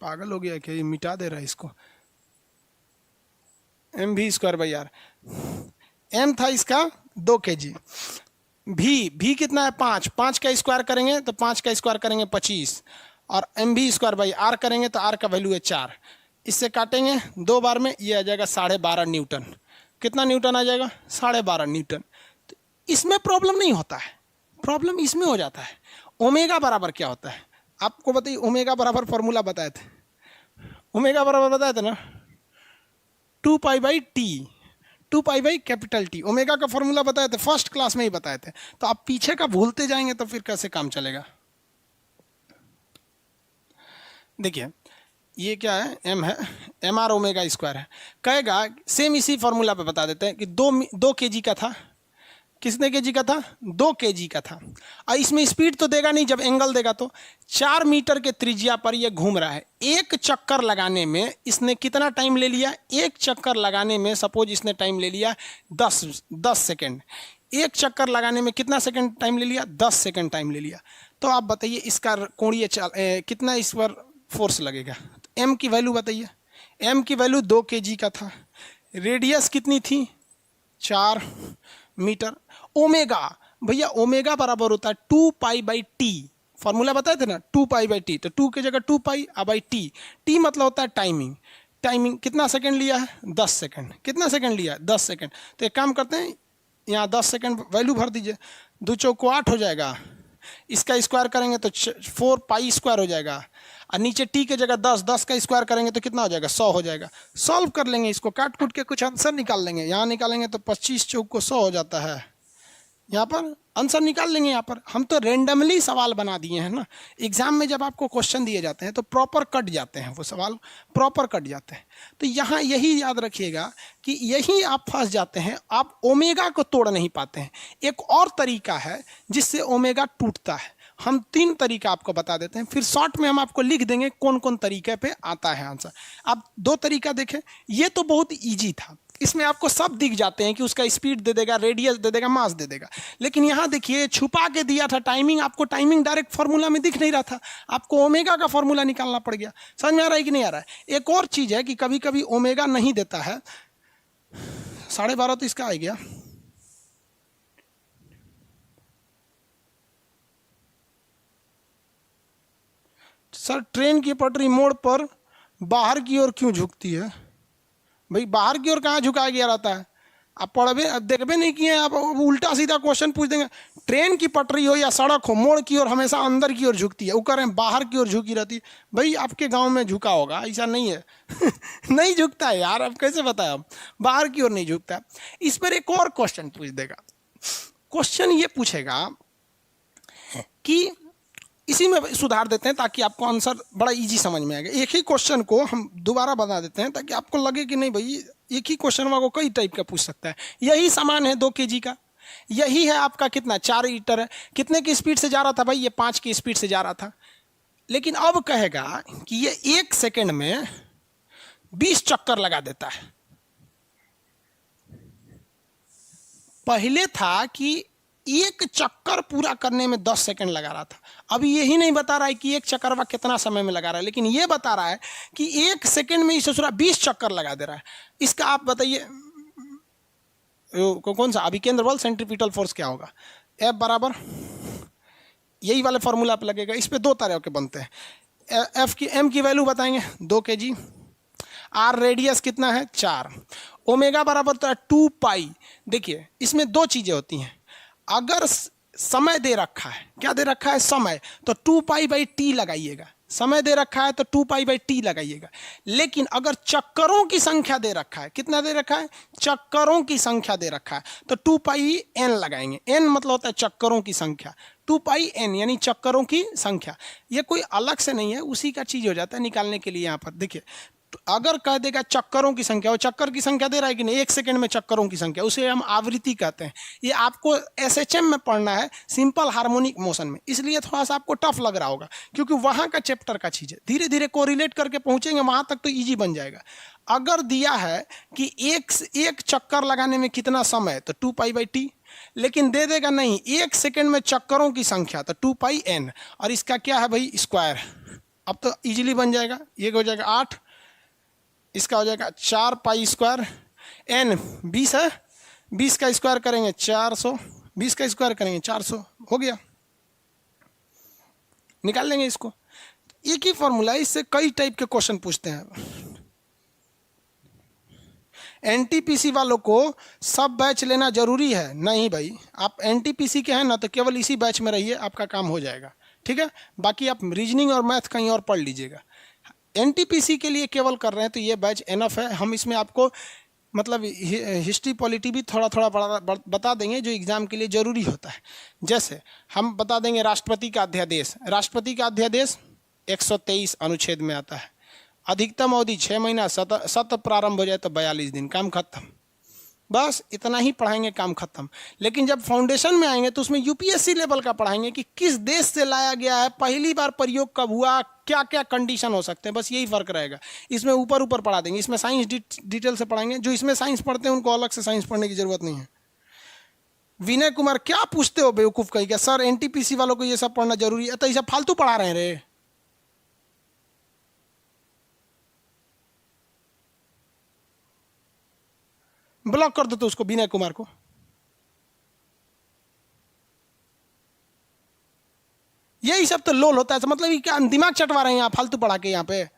[SPEAKER 1] पागल हो गया क्या, ये मिटा दे रहा है इसको। M V square by are, M था इसका 2 kg, भी कितना है 5, 5 का स्क्वायर करेंगे तो 5 का स्क्वायर करेंगे 25, और M V square by are करेंगे तो आर का वैल्यू है 4। इससे काटेंगे 2 बार में, ये आ जाएगा 12.5 न्यूटन। कितना न्यूटन आ जाएगा? 12.5 न्यूटन। तो इसमें प्रॉब्लम नहीं होता है, प्रॉब्लम इसमें हो जाता है। ओमेगा बराबर क्या होता है आपको बताइए? ओमेगा बराबर फॉर्मूला बताए थे, ओमेगा बराबर बताए थे ना 2 pi by T, 2 pi by capital T. Omega का फॉर्मूला बताए थे, फर्स्ट क्लास में ही बताए थे। तो आप पीछे का भूलते जाएंगे तो फिर कैसे काम चलेगा? देखिए ये क्या है, एम है, एम आर ओमेगा स्क्वायर है। कहेगा सेम इसी फॉर्मूला पे बता देते हैं कि 2 kg का था। कितने kg का था? 2 kg का था। और इसमें स्पीड तो देगा नहीं, जब एंगल देगा तो 4 मीटर के त्रिज्या पर ये घूम रहा है। एक चक्कर लगाने में इसने कितना टाइम ले लिया? एक चक्कर लगाने में सपोज इसने टाइम ले लिया 10 सेकेंड। एक चक्कर लगाने में कितना सेकंड टाइम ले लिया? 10 सेकंड टाइम ले लिया। तो आप बताइए इसका कोणीय कितना इस पर फोर्स लगेगा? तो एम की वैल्यू बताइए। एम की वैल्यू 2 kg का था, रेडियस कितनी थी? 4 मीटर। ओमेगा भैया, ओमेगा बराबर होता है 2 पाई बाई टी। फॉर्मूला बताए थे ना 2 पाई बाई टी, तो 2 की जगह 2 पाई बाई टी। टी मतलब होता है टाइमिंग। टाइमिंग कितना सेकंड लिया है? 10 सेकंड। कितना सेकंड लिया है? 10 सेकंड। तो एक काम करते हैं, यहाँ 10 सेकंड वैल्यू भर दीजिए। 2 चौको 8 हो जाएगा, इसका स्क्वायर करेंगे तो 4 पाई स्क्वायर हो जाएगा, और नीचे टी के जगह 10 का स्क्वायर करेंगे तो कितना हो जाएगा? 100 हो जाएगा। सॉल्व कर लेंगे इसको, काट कूट के कुछ आंसर निकाल लेंगे। यहाँ निकालेंगे तो 25 चौक को 100 हो जाता है, यहाँ पर आंसर निकाल लेंगे। यहाँ पर हम तो रेंडमली सवाल बना दिए हैं ना। एग्जाम में जब आपको क्वेश्चन दिए जाते हैं तो प्रॉपर कट जाते हैं, वो सवाल प्रॉपर कट जाते हैं। तो यहाँ यही याद रखिएगा कि यही आप फंस जाते हैं, आप ओमेगा को तोड़ नहीं पाते हैं। एक और तरीका है जिससे ओमेगा टूटता है। हम 3 तरीका आपको बता देते हैं, फिर शॉर्ट में हम आपको लिख देंगे कौन कौन तरीके पे आता है आंसर। आप 2 तरीका देखें, ये तो बहुत ईजी था, इसमें आपको सब दिख जाते हैं कि उसका स्पीड दे देगा, रेडियस दे देगा, मास दे देगा। लेकिन यहाँ देखिए छुपा के दिया था टाइमिंग, आपको टाइमिंग डायरेक्ट फार्मूला में दिख नहीं रहा था, आपको ओमेगा का फार्मूला निकालना पड़ गया। समझ में आ रहा है कि नहीं आ रहा है? एक और चीज़ है कि कभी कभी ओमेगा नहीं देता है। 12.5 तो इसका आ गया। सर ट्रेन की पटरी मोड़ पर बाहर की ओर क्यों झुकती है? भाई बाहर की ओर कहाँ झुकाया गया रहता है? आप देखबे नहीं किए, आप उल्टा सीधा क्वेश्चन पूछ देंगे। ट्रेन की पटरी हो या सड़क हो, मोड़ की ओर हमेशा अंदर की ओर झुकती है, वो कह रहे हैं बाहर की ओर झुकी रहती है। भाई आपके गांव में झुका होगा, ऐसा नहीं है। नहीं झुकता है यार, अब कैसे बताया? हम बाहर की ओर नहीं झुकता है। इस पर एक और क्वेश्चन पूछ देगा। क्वेश्चन ये पूछेगा कि इसी में सुधार देते हैं ताकि आपको आंसर बड़ा इजी समझ में आएगा। एक ही क्वेश्चन को हम दोबारा बना देते हैं ताकि आपको लगे कि नहीं भाई एक ही क्वेश्चन को कई टाइप का पूछ सकता है। यही सामान है 2 kg का, यही है आपका कितना 4 लीटर है। कितने की स्पीड से जा रहा था भाई? ये 5 की स्पीड से जा रहा था। लेकिन अब कहेगा कि ये 1 सेकेंड में 20 चक्कर लगा देता है। पहले था कि एक चक्कर पूरा करने में 10 सेकंड लगा रहा था, अभी यही नहीं बता रहा है कि एक चक्कर वह कितना समय में लगा रहा है, लेकिन ये बता रहा है कि 1 सेकंड में इसे 20 चक्कर लगा दे रहा है। इसका आप बताइए कौन सा अभिकेंद्र बल, सेंट्रीपिटल फोर्स क्या होगा? F बराबर यही वाले फॉर्मूला पे लगेगा। इस पे 2 तरह के बनते हैं। एफ की एम की वैल्यू बताएंगे 2 kg, आर रेडियस कितना है 4, ओमेगा बराबर तो 2 पाई। देखिए इसमें 2 चीजें होती हैं। अगर समय दे रखा है, क्या दे रखा है? समय, तो 2 पाई बाई टी लगाइएगा। समय दे रखा है तो 2 पाई बाई टी लगाइएगा। लेकिन अगर चक्करों की संख्या दे रखा है, कितना दे रखा है? चक्करों की संख्या दे रखा है तो 2 पाई एन लगाएंगे। एन मतलब होता है चक्करों की संख्या, 2 पाई एन यानी चक्करों की संख्या। ये कोई अलग से नहीं है, उसी का चीज हो जाता है निकालने के लिए। यहाँ पर देखिए अगर कह देगा चक्करों की संख्या, वो चक्कर की संख्या दे रहा है कि नहीं? 1 सेकंड में चक्करों की संख्या, उसे हम आवृत्ति कहते हैं। ये आपको एसएचएम में पढ़ना है, सिंपल हार्मोनिक मोशन में, इसलिए थोड़ा सा आपको टफ लग रहा होगा क्योंकि वहां का चैप्टर का चीज है। धीरे धीरे कोरिलेट करके पहुंचेंगे वहां तक तो इजी बन जाएगा। अगर दिया है कि एक चक्कर लगाने में कितना समय, तो 2 पाई बाई टी। लेकिन दे देगा नहीं 1 सेकंड में चक्करों की संख्या, तो 2 पाई एन, और इसका क्या है भाई? स्क्वायर। अब तो इजीली बन जाएगा। ये हो जाएगा 8, इसका हो जाएगा 4 पाई स्क्वायर, एन 20 है, 20 का स्क्वायर करेंगे 420, 20 का स्क्वायर करेंगे 400 हो गया, निकाल लेंगे इसको। एक ही फॉर्मूला है, इससे कई टाइप के क्वेश्चन पूछते हैं। एनटीपीसी वालों को सब बैच लेना जरूरी है? नहीं भाई, आप एनटीपीसी के हैं ना तो केवल इसी बैच में रहिए, आपका काम हो जाएगा, ठीक है। बाकी आप रीजनिंग और मैथ कहीं और पढ़ लीजिएगा। एनटीपीसी के लिए केवल कर रहे हैं तो ये बैच एनफ है। हम इसमें आपको मतलब हिस्ट्री पॉलिटी भी थोड़ा थोड़ा बता देंगे जो एग्जाम के लिए जरूरी होता है। जैसे हम बता देंगे राष्ट्रपति का अध्यादेश। राष्ट्रपति का अध्यादेश 123 अनुच्छेद में आता है। अधिकतम अवधि 6 महीना, सत्र प्रारंभ हो जाए तो 42 दिन, काम खत्म। बस इतना ही पढ़ाएंगे, काम खत्म। लेकिन जब फाउंडेशन में आएंगे तो उसमें यूपीएससी लेवल का पढ़ाएंगे कि किस देश से लाया गया है, पहली बार प्रयोग कब हुआ, क्या क्या कंडीशन हो सकते हैं, बस यही फर्क रहेगा। इसमें ऊपर ऊपर पढ़ा देंगे, इसमें साइंस डिटेल से पढ़ाएंगे। जो इसमें साइंस पढ़ते हैं उनको अलग से साइंस पढ़ने की जरूरत नहीं है। विनय कुमार, क्या पूछते हो बेवकूफ़ कहीं? क्या सर एनटीपीसी वालों को ये सब पढ़ना जरूरी है? तो ये सब फालतू पढ़ा रहे हैं रे। ब्लॉक कर दो तो उसको, विनय कुमार को। यही सब तो लोल होता है, मतलब क्या दिमाग चटवा रहे हैं यहाँ फालतू पढ़ा के यहाँ पे।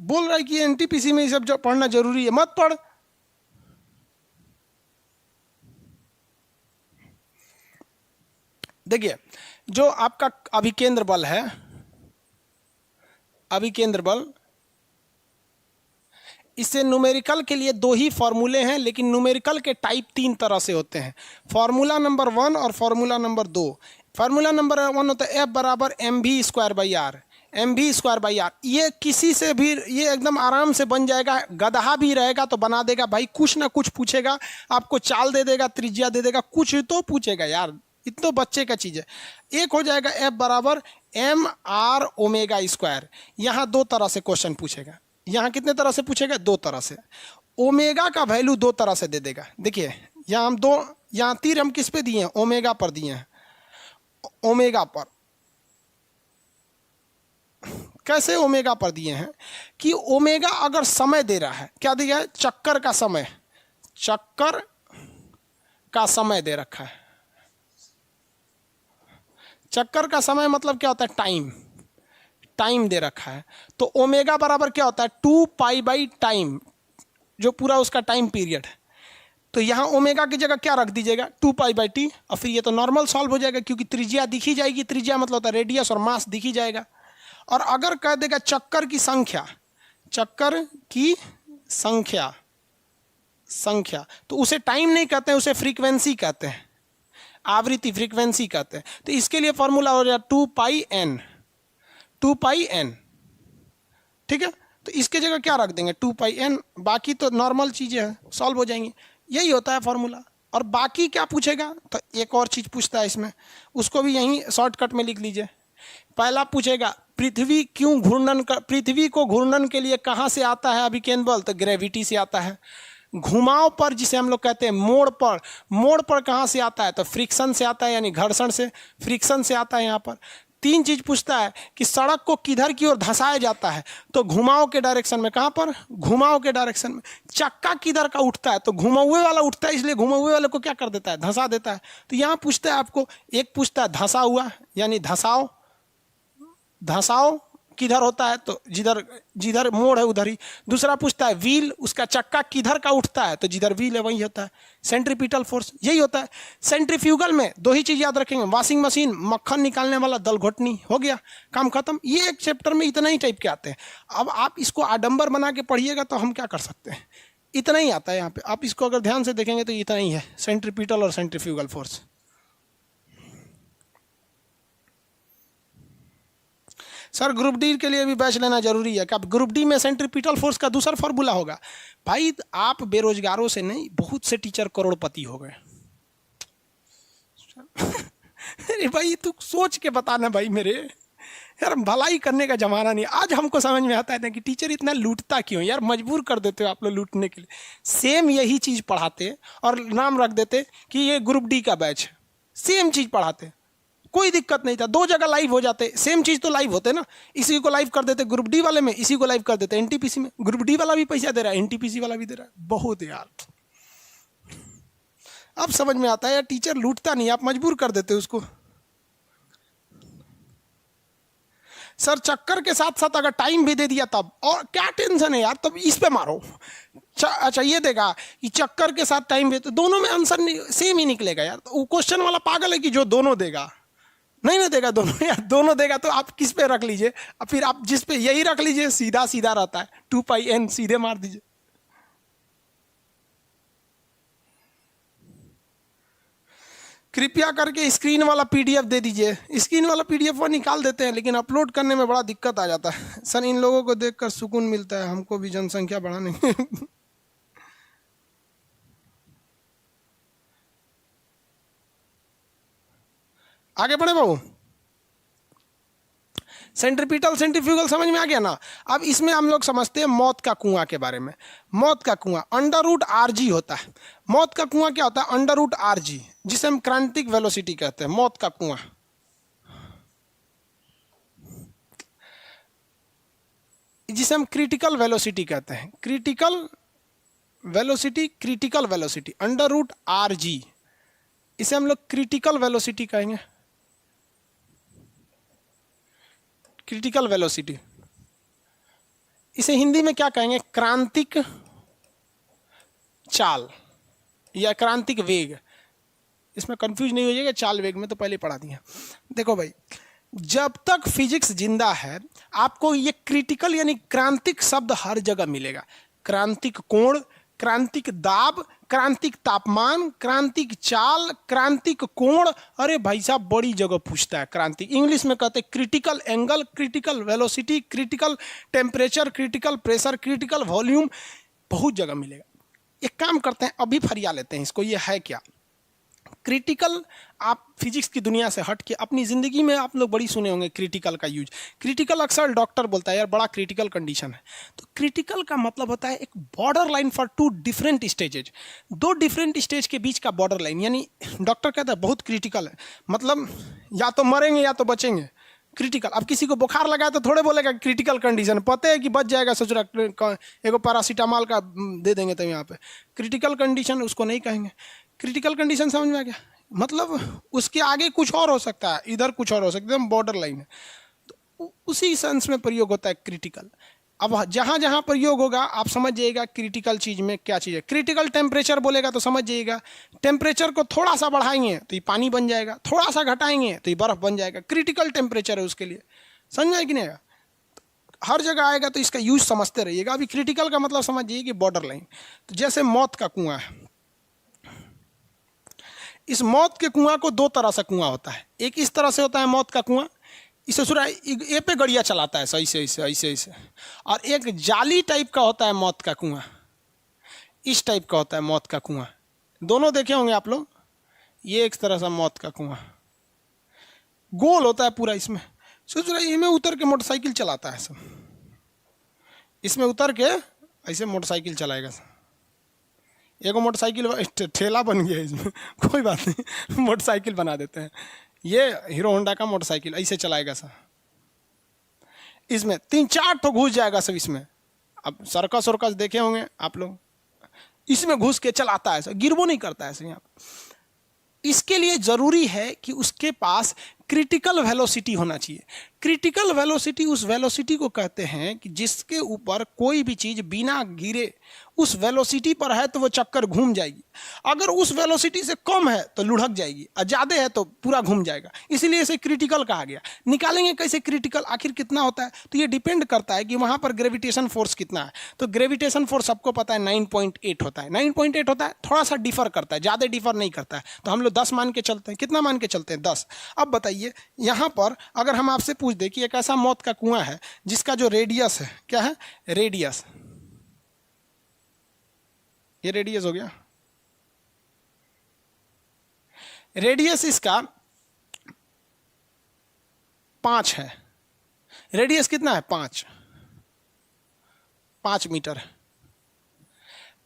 [SPEAKER 1] बोल रहा है कि एनटीपीसी में ये सब जो पढ़ना जरूरी है, मत पढ़। देखिए, जो आपका अभिकेंद्र बल है, अभिकेंद्र बल, इससे न्यूमेरिकल के लिए 2 ही फॉर्मूले हैं, लेकिन न्यूमेरिकल के टाइप 3 तरह से होते हैं। फॉर्मूला नंबर 1 और फॉर्मूला नंबर 2। फॉर्मूला नंबर 1 होता है F बराबर mv²/r, mv²/r। ये किसी से भी ये एकदम आराम से बन जाएगा। गधा भी रहेगा तो बना देगा भाई, कुछ ना कुछ पूछेगा, आपको चाल दे देगा, त्रिज्या दे देगा, कुछ तो पूछेगा यार, इतना बच्चे का चीज़ है। एक हो जाएगा F बराबर mr⍵²। यहाँ 2 तरह से क्वेश्चन पूछेगा। यहाँ कितने तरह से पूछेगा? 2 तरह से। ओमेगा का वैल्यू 2 तरह से दे देगा। देखिए यहाँ हम यहाँ तीर हम किस पे दिए हैं? ओमेगा पर दिए हैं। ओमेगा पर कैसे ओमेगा पर दिए हैं कि ओमेगा अगर समय दे रहा है, क्या दिया है? चक्कर का समय, चक्कर का समय दे रखा है। चक्कर का समय मतलब क्या होता है? टाइम, टाइम दे रखा है। तो ओमेगा बराबर क्या होता है? 2π/, टाइम, जो पूरा उसका टाइम पीरियड है। तो यहाँ ओमेगा की जगह क्या रख दीजिएगा? 2π/t। और फिर ये तो नॉर्मल सॉल्व हो जाएगा, क्योंकि त्रिज्या दिखी जाएगी। त्रिज्या मतलब होता है रेडियस, और मास दिखी जाएगा। और अगर कह देगा चक्कर की संख्या, चक्कर की संख्या, तो उसे टाइम नहीं कहते हैं, उसे फ्रीक्वेंसी कहते हैं, आवृत्ति, फ्रीक्वेंसी कहते हैं। तो इसके लिए फॉर्मूला हो जाएगा 2πn, 2πn, ठीक है। तो इसके जगह क्या रख देंगे? 2πn। बाकी तो नॉर्मल चीज़ें हैं, सॉल्व हो जाएंगी। यही होता है फॉर्मूला। और बाकी क्या पूछेगा? तो एक और चीज़ पूछता है इसमें, उसको भी यहीं शॉर्टकट में लिख लीजिए। पहला पूछेगा पृथ्वी क्यों घूर्णन कर, पृथ्वी को घूर्णन के लिए कहाँ से आता है अभिकेंद्र बल? तो ग्रेविटी से आता है। घुमाव पर, जिसे हम लोग कहते हैं मोड़ पर, मोड़ पर कहाँ से आता है? तो फ्रिक्शन से आता है, यानी घर्षण से, फ्रिक्शन से आता है। यहाँ पर 3 चीज पूछता है कि सड़क को किधर की ओर धंसाया जाता है? तो घुमाव के डायरेक्शन में। कहाँ पर? घुमाव के डायरेक्शन में। चक्का किधर का उठता है? तो घुमावे वाला उठता है, इसलिए घुमावे वाले को क्या कर देता है? धंसा देता है। तो यहाँ पूछता है आपको, एक पूछता है धंसा हुआ, यानी धंसाव, धंसाव किधर होता है? तो जिधर जिधर मोड़ है उधर ही। दूसरा पूछता है व्हील, उसका चक्का किधर का उठता है? तो जिधर व्हील है वही होता है। सेंट्रीपिटल फोर्स यही होता है। सेंट्रीफ्यूगल में 2 ही चीज याद रखेंगे, वॉशिंग मशीन, मक्खन निकालने वाला दल घोटनी, हो गया, काम खत्म। ये एक चैप्टर में इतना ही टाइप के आते हैं। अब आप इसको आडंबर बना के पढ़िएगा तो हम क्या कर सकते हैं, इतना ही आता है यहाँ पे। आप इसको अगर ध्यान से देखेंगे तो इतना ही है, सेंट्रीपिटल और centrifugal force. Sir group D के लिए भी बैच लेना जरूरी है क्या? ग्रुप डी में सेंट्रीपिटल फोर्स का दूसरा फॉर्मूला होगा। भाई आप बेरोजगारों से नहीं, बहुत से टीचर करोड़पति हो गए। अरे भाई तू सोच के बताना भाई मेरे, यार भलाई करने का जमाना नहीं। आज हमको समझ में आता है ना कि टीचर इतना लूटता क्यों यार, मजबूर कर देते हो आप लोग लूटने के लिए। सेम यही चीज पढ़ाते और नाम रख देते कि ये ग्रुप डी का बैच है, सेम चीज पढ़ाते, कोई दिक्कत नहीं था, 2 जगह लाइव हो जाते, सेम चीज तो लाइव होते ना। इसी को लाइव कर देते ग्रुप डी वाले में, इसी को लाइव कर देते एनटीपीसी में। ग्रुप डी वाला भी पैसा दे रहा है, एनटीपीसी वाला भी दे रहा है। बहुत यार, अब समझ में आता है यार टीचर लूटता नहीं, आप मजबूर कर देते उसको। सर चक्कर के साथ साथ अगर टाइम भी दे दिया तब, और क्या टेंशन है यार, तब इस पे मारो। अच्छा ये देगा कि चक्कर के साथ टाइम भी, तो दोनों में आंसर सेम ही निकलेगा यार। तो वो क्वेश्चन वाला पागल है कि जो दोनों देगा, नहीं ना देगा दोनों यार, दोनों देगा तो आप किस पे रख लीजिए, अब फिर आप जिस पे यही रख लीजिए, सीधा सीधा रहता है 2πn सीधे मार दीजिए। कृपया करके स्क्रीन वाला पीडीएफ दे दीजिए। स्क्रीन वाला पीडीएफ वो निकाल देते हैं, लेकिन अपलोड करने में बड़ा दिक्कत आ जाता है। सर इन लोगों को देखकर सुकून मिलता है, हमको भी जनसंख्या बढ़ाने आगे बढ़े बाबू। सेंट्रीपिटल सेंट्रीफ्यूगल समझ में आ गया ना। अब इसमें हम लोग समझते हैं मौत का कुआं के बारे में। मौत का कुआं √RG होता है। मौत का कुआं क्या होता है? √RG, जिसे हम क्रांतिक वेलोसिटी कहते हैं। मौत का कुआं, जिसे हम क्रिटिकल वेलोसिटी कहते हैं। Critical velocity, critical velocity √RG, इसे हम लोग क्रिटिकल वेलोसिटी कहेंगे। क्रिटिकल वेलोसिटी, इसे हिंदी में क्या कहेंगे? क्रांतिक चाल या क्रांतिक वेग। इसमें कंफ्यूज नहीं हो जाएगा, चाल वेग में तो पहले पढ़ा दिया। देखो भाई, जब तक फिजिक्स जिंदा है आपको ये क्रिटिकल यानी क्रांतिक शब्द हर जगह मिलेगा। क्रांतिक कोण, क्रांतिक दाब, क्रांतिक तापमान, क्रांतिक चाल, क्रांतिक कोण। अरे भाई साहब बड़ी जगह पूछता है क्रांतिक। इंग्लिश में कहते हैं critical angle, critical velocity, critical temperature, critical pressure, critical volume, बहुत जगह मिलेगा। एक काम करते हैं, अभी फरिया लेते हैं इसको, ये है क्या क्रिटिकल। आप फिजिक्स की दुनिया से हट के अपनी ज़िंदगी में आप लोग बड़ी सुने होंगे क्रिटिकल का यूज। क्रिटिकल अक्सर डॉक्टर बोलता है यार बड़ा क्रिटिकल कंडीशन है। तो क्रिटिकल का मतलब होता है एक border line for 2 different stages, 2 different stage के बीच का बॉर्डर लाइन। यानी डॉक्टर कहता है बहुत क्रिटिकल है, मतलब या तो मरेंगे या तो बचेंगे। क्रिटिकल। अब किसी को बुखार लगा है तो थोड़े बोलेगा क्रिटिकल कंडीशन, पता है कि बच जाएगा, सोच रहा एगो पैरासीटामॉल का दे देंगे तो यहाँ पे। क्रिटिकल कंडीशन उसको नहीं कहेंगे। क्रिटिकल कंडीशन समझ में आ गया? मतलब उसके आगे कुछ और हो सकता है, इधर कुछ और हो सकता है, बॉर्डर लाइन है। तो उसी सेंस में प्रयोग होता है क्रिटिकल। अब जहाँ जहाँ प्रयोग होगा आप समझ जाइएगा क्रिटिकल चीज़ में क्या चीज़ है। क्रिटिकल टेम्परेचर बोलेगा तो समझ जाइएगा टेम्परेचर को थोड़ा सा बढ़ाएंगे तो ये पानी बन जाएगा, थोड़ा सा घटाएंगे तो ये बर्फ़ बन जाएगा। क्रिटिकल टेम्परेचर है उसके लिए, समझ आए कि नहीं आएगा? हर जगह आएगा तो इसका यूज समझते रहिएगा। अभी क्रिटिकल का मतलब समझ जाइए कि बॉर्डर लाइन। तो जैसे मौत का कुआं है, इस मौत के कुआं को 2 तरह से कुआं होता है। एक इस तरह से होता है मौत का कुआं, इसे सुरा ए पे गड़िया चलाता है ऐसे ऐसे ऐसे ऐसे। और एक जाली टाइप का होता है मौत का कुआं, इस टाइप का होता है मौत का कुआं। दोनों देखे होंगे आप लोग। ये एक तरह से मौत का कुआं गोल होता है पूरा। इसमें सोच रहा है, इसमें उतर के मोटरसाइकिल चलाता है सब। इसमें उतर के ऐसे मोटरसाइकिल चलाएगा सब। एगो मोटरसाइकिल ठेला बन गया इसमें, कोई बात नहीं, मोटरसाइकिल बना देते हैं। ये हीरो होंडा का मोटरसाइकिल ऐसे चलाएगा सब। इसमें 3-4 ठो घुस जाएगा सब इसमें। अब सर्कस वर्कस देखे होंगे आप लोग, इसमें घुस के चलाता है सब, गिरबो नहीं करता है सब। यहाँ इसके लिए ज़रूरी है कि उसके पास क्रिटिकल वेलोसिटी होना चाहिए। क्रिटिकल वेलोसिटी उस वेलोसिटी को कहते हैं कि जिसके ऊपर कोई भी चीज़ बिना गिरे उस वेलोसिटी पर है तो वो चक्कर घूम जाएगी। अगर उस वेलोसिटी से कम है तो लुढ़क जाएगी, और ज़्यादा है तो पूरा घूम जाएगा। इसीलिए इसे क्रिटिकल कहा गया। निकालेंगे कैसे क्रिटिकल, आखिर कितना होता है? तो ये डिपेंड करता है कि वहाँ पर ग्रेविटेशन फोर्स कितना है। तो ग्रेविटेशन फोर्स सबको पता है 9.8 होता है। 9.8 होता है, थोड़ा सा डिफर करता है, ज़्यादा डिफर नहीं करता है। तो हम लोग 10 मान के चलते हैं। कितना मान के चलते हैं? 10। अब बताइए यहाँ पर अगर हम आपसे पूछ दें कि एक ऐसा मौत का कुआं है जिसका जो रेडियस है, क्या है? रेडियस, ये रेडियस हो गया। रेडियस इसका 5 है, रेडियस कितना है 5 मीटर है।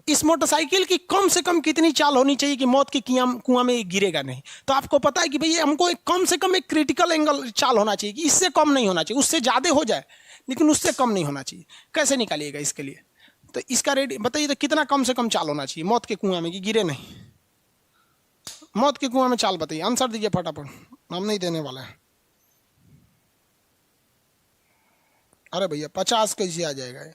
[SPEAKER 1] इस मोटरसाइकिल की कम से कम कितनी चाल होनी चाहिए कि मौत के कुआं में गिरेगा नहीं? तो आपको पता है कि भैया हमको कम से कम एक क्रिटिकल एंगल चाल होना चाहिए कि इससे कम नहीं होना चाहिए, उससे ज़्यादा हो जाए लेकिन उससे कम नहीं होना चाहिए। कैसे निकालिएगा इसके लिए? तो इसका रेट बताइए, तो कितना कम से कम चाल होना चाहिए मौत के कुआं में कि गिरे नहीं? मौत के कुआं में चाल बताइए, आंसर दीजिए फटाफट, हम नहीं देने वाला है। अरे भैया 50 कैसे आ जाएगा ये?